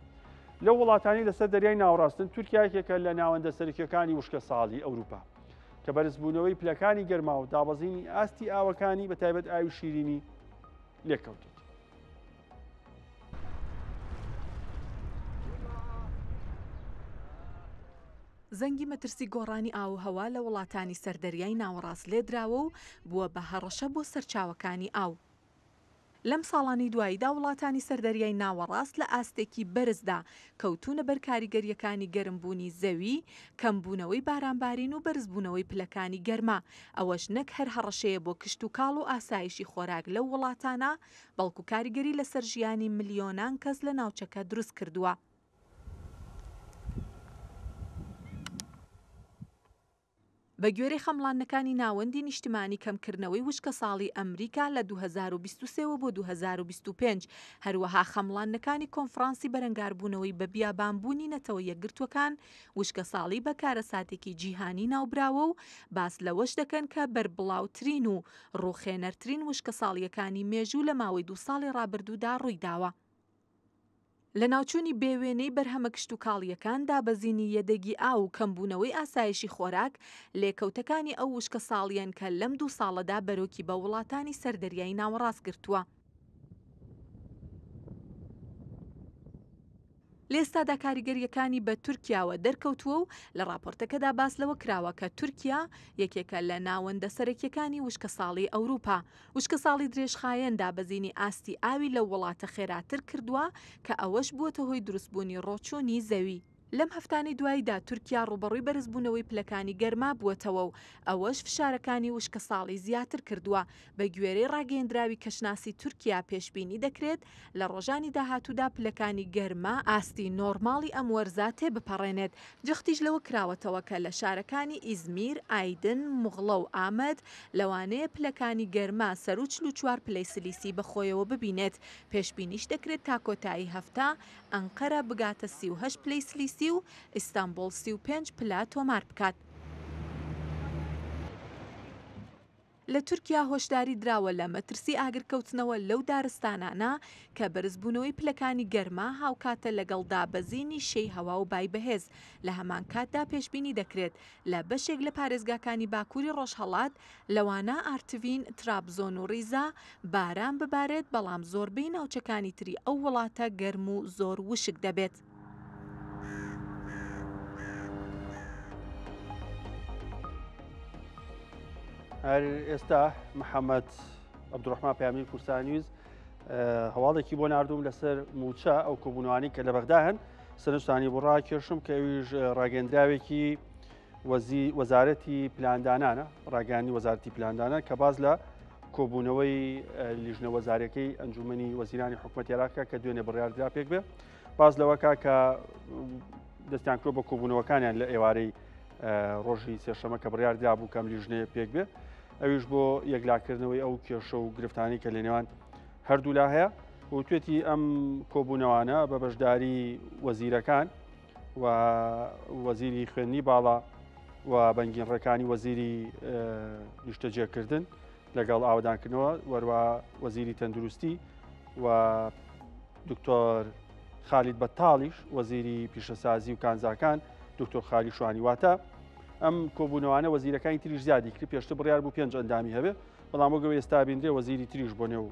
لە وڵاتانی لەسەر دەریای ناوەڕاستن تورکیایەکێکە لە ناوەندە سەرکیەکانی وشکە ساڵی ئەوروپا کە بەرزبوونەوەی پلەکانی گەرما و دابەزینی ئاستی ئاوەکانی بە تایبەت ئاوی شیرینی لێکەوتێت. زەنگی مەترسی گۆڕانی ئاو هەوا لە وڵاتانی سەردەریای ناوەڕاست لێدراوە و بووە بە هەڕەشە بۆ سەرچاوەکانی ئاو. لەم ساڵانی دواییدا وڵاتانی سەردەریای ناوەڕاست لە ئاستێکی بەرزدا کەوتونە بەر کاریگەریەکانی گەرمبوونی زەوی، کەمبوونەوەی بارانبارین و بەرزبوونەوەی پلەکانی گەرما، ئەوەش نەک هەر هەڕەشەیە بۆ کشت و کاڵ و ئاسایشی خۆراک لەو وڵاتانە، بەڵکو کاریگەری لەسەر ژیانی ملیۆنان کەس لە ناوچەکە دروست کردووە. بە گوێرەی خەمڵانەکانی ناوەندی نیشتیمانی کەمکردنەوەی وشکە ساڵی ئەمریکا لە 2023 بۆ 2025 هەروەها خەمڵانەکانی کۆنفرانسی بەرەنگاربوونەوەی بە بیابانبوونی نەتەوە یەکگرتوەکان وشکە ساڵی بە کارەساتێکی جیهانی ناوبراوە و باس لەوەش دەکەن کە بەربڵاوترین و ڕوخێنەرترین وشکە ساڵیەکانی مێژوو لە ماوەی 2 ساڵی ڕابردوودا ڕوویداوە. لە ناوچوونی بێوێنەی بەرهەمە کشت و کاڵیەکان دابەزینی یەدەگی ئاو و کەمبوونەوەی ئاسایشی خۆراک لێکەوتەکانی ئەو وشکە ساڵیان کە لەم 2 ساڵەدا بەرۆکی بە وڵاتانی سەردەریای ناوەڕاست گرتووە. لێستادا کاریگەریەکانی بە تورکیاوە دەرکەوتووە و لە راپۆرتەکەدا باس لەوە کراوە کە تورکیا یەکێکە لە ناوەندە سەرەکیەکانی وشکە ساڵی ئەوروپا. وشکە ساڵی درێژخایەن دابەزینی ئاستی ئاوی لە وڵاتە خێراتر کردووە کە ئەوەش بووەتە هۆی دروستبوونی ڕۆچوونی زەوی. لەم هەفتانەی دواییدا تورکیا ڕوبەڕووی بەرزبوونەوەی پلەکانی گەرما بووەتەوە و ئەوەش فشارەکانی وشکە ساڵی زیاتر کردووە. بە گوێرەی ڕاگەیەندراوی کەشناسی تورکیا پێشبینی دەکرێت لە ڕۆژانی داهاتوودا پلەکانی گەرما ئاستی نۆرماڵی ئەم وەرزە تێبپەڕێنێت. جەختیش لەوە کراوەتەوە کە لە شارەکانی ئیزمیر، ئایدن، موغڵە و ئامەد لەوانەیە پلەکانی گەرما سەر و 44 پلەی سلیسی بەخۆیەوە ببینێت. پێشبینیش دەکرێت تا کۆتایی هەفتە ئەنقەرە بگاتە 38 پلەی سلیسی و ئیستانبول 35 پلا تۆمار بکات. لە تورکیا هۆشداری دراوە لە مەترسی ئاگرکەوتنەوە لەو دارستانانە کە بەرزبوونەوەی پلەکانی گەرما هاوکاتە لەگەڵ دابەزینی شەی هەوا و بای بەهێز. لە هەمان کاتدا پێشبینی دەکرێت لە بەشێک لە پارێزگاکانی باکووری ڕۆژهەڵات لەوانە ئارتڤین، ترابزۆن و ڕیزا باران ببارێت، بەڵام زۆربەی ناوچەکانی تری ئەو وڵاتە گەرم و زۆر وشک دەبێت. هەر ئێستا محەممەد عەبدوڕەحمان پەیامی کورسانیویز هەواڵێکی بۆ نردوم لەسەر موچە ئەو کۆبوونەوانی کە لە بەغدا هەن سەرنجتانی بۆ ڕاکێشم کە ئەویش ڕاگەندراوێکی وەزارەتی پلاندانانە، ڕاگەانی وەزارەتی پلاندانە کە باز لە کۆبوونەوەی لیژنە وەزارەکەی ئەنجومەنی وەزیرانی حکوومەتی عێراقە کە دوێنێ بڕیاردرا پێک بێ باز لەوەکە کە دەستیان کرۆ بە کۆبوونەوەکانیان لە ئێوارەی ڕۆژی سێشەمە کە بڕیاردرا بوو کەم لیژنەیە پێک بێ. ئەویش بۆ یەکلاکردنەوەی ئەو کێشە و گرفتانی کە لە نێوان هەردوولا هەیە و توێتی ئەم کۆبوونەوانە بە بەشداری وەزیرەکان و وەزیری خوێندنی باڵا و بەنگینڕەکانی وەزیری نیشتەجێکردن لەگەڵ ئاودانکردنەوە وەروە وەزیری تەندروستی و دکتۆر خالید بەتاڵیش وەزیری پیشەسازی و کانزاکان دکتۆر خالی شوانیواتە ئەم کۆبوونەوانە وەزیرەکانی تریش زیادی کرد پێشتر بڕیار بوو 5 ئەندامی هەبێ بەڵام وەگەوە ئێستا بینرێ وەزیری تریش بۆ نێو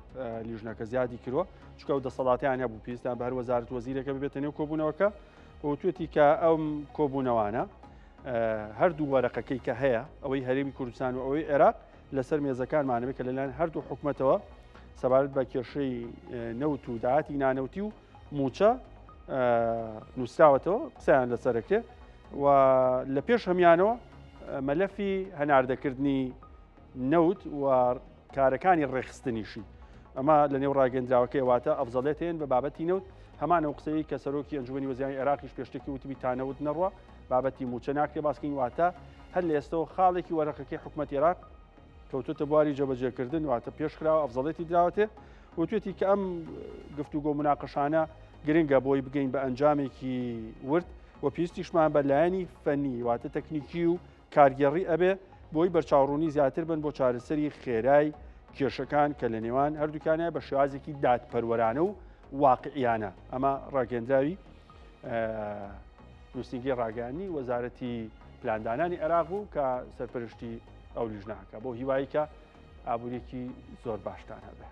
لیژنەکە زیادی کردووە چکە و دەسەڵاتیان هەبوو پێویستیان بە هەر وەزارەت وەزیرەکە ببێتە نێو کۆبوونەوەکە و توێتی کە ئەم کۆبوونەوانە هەردوو وەرەقەکەی کە هەیە ئەوەی هەرێمی کوردستان و ئەوەی عێراق لەسەر مێزەکانمانەوێت کە لەلایەن هەردوو حکوومەتەوە سەبارەت بە کێشەی نەوت و داهاتی نانەوتی و موچە نووسراوەتەوە قسەیان لەسەرەکرێ و لە پێش هەمیانەوە مەلەفی هەناردەکردنی نەوت و کارەکانی ڕێخستنیشی ئەمە لە نێو ڕاگەندراوەکەی واتە ئەفزەڵێت هێن بە بابەتی نەوت هەمان ئەو قسەی کە سەرۆکی ئەنجومەنی وەزیرانی عێراقیش پێشتێکی وتبی تا نەوت نەڕوە بابەتی موچە ناکرێ باسکەین واتە هەر لە ئێستەوە خاڵێکی وەرەقەکەی حکوومەتی عێراق کەوتوتە بواری جێبەجێکردن واتە پێشخراوە ئەفزەڵێتی دراوەتێ و توێتی کە ئەم گفتوگۆ مناقەشانە گرنگە بۆی بگەین بە ئەنجامێکی ورد و پێویستیشمان بە لایەنی فەنی واتە تەکنیکی و کارگەڕی ئەبێ بۆی بەرچاوڕوونی زیاتر بن بۆ چارەسەری خێرای کێشەکان کە لە نێوان هەردووکانە بە شێوازێکی دادپەروەرانە و واقعیانە. ئەمە ڕاگەندراوی نووسینگی ڕاگەیاندنی وەزارەتی پلاندانانی عێراق بوو کە سەرپەرشتی ئەو لیژنەکە بۆ هیوایی کە ئابوورێکی زۆر باشتان هەبێ.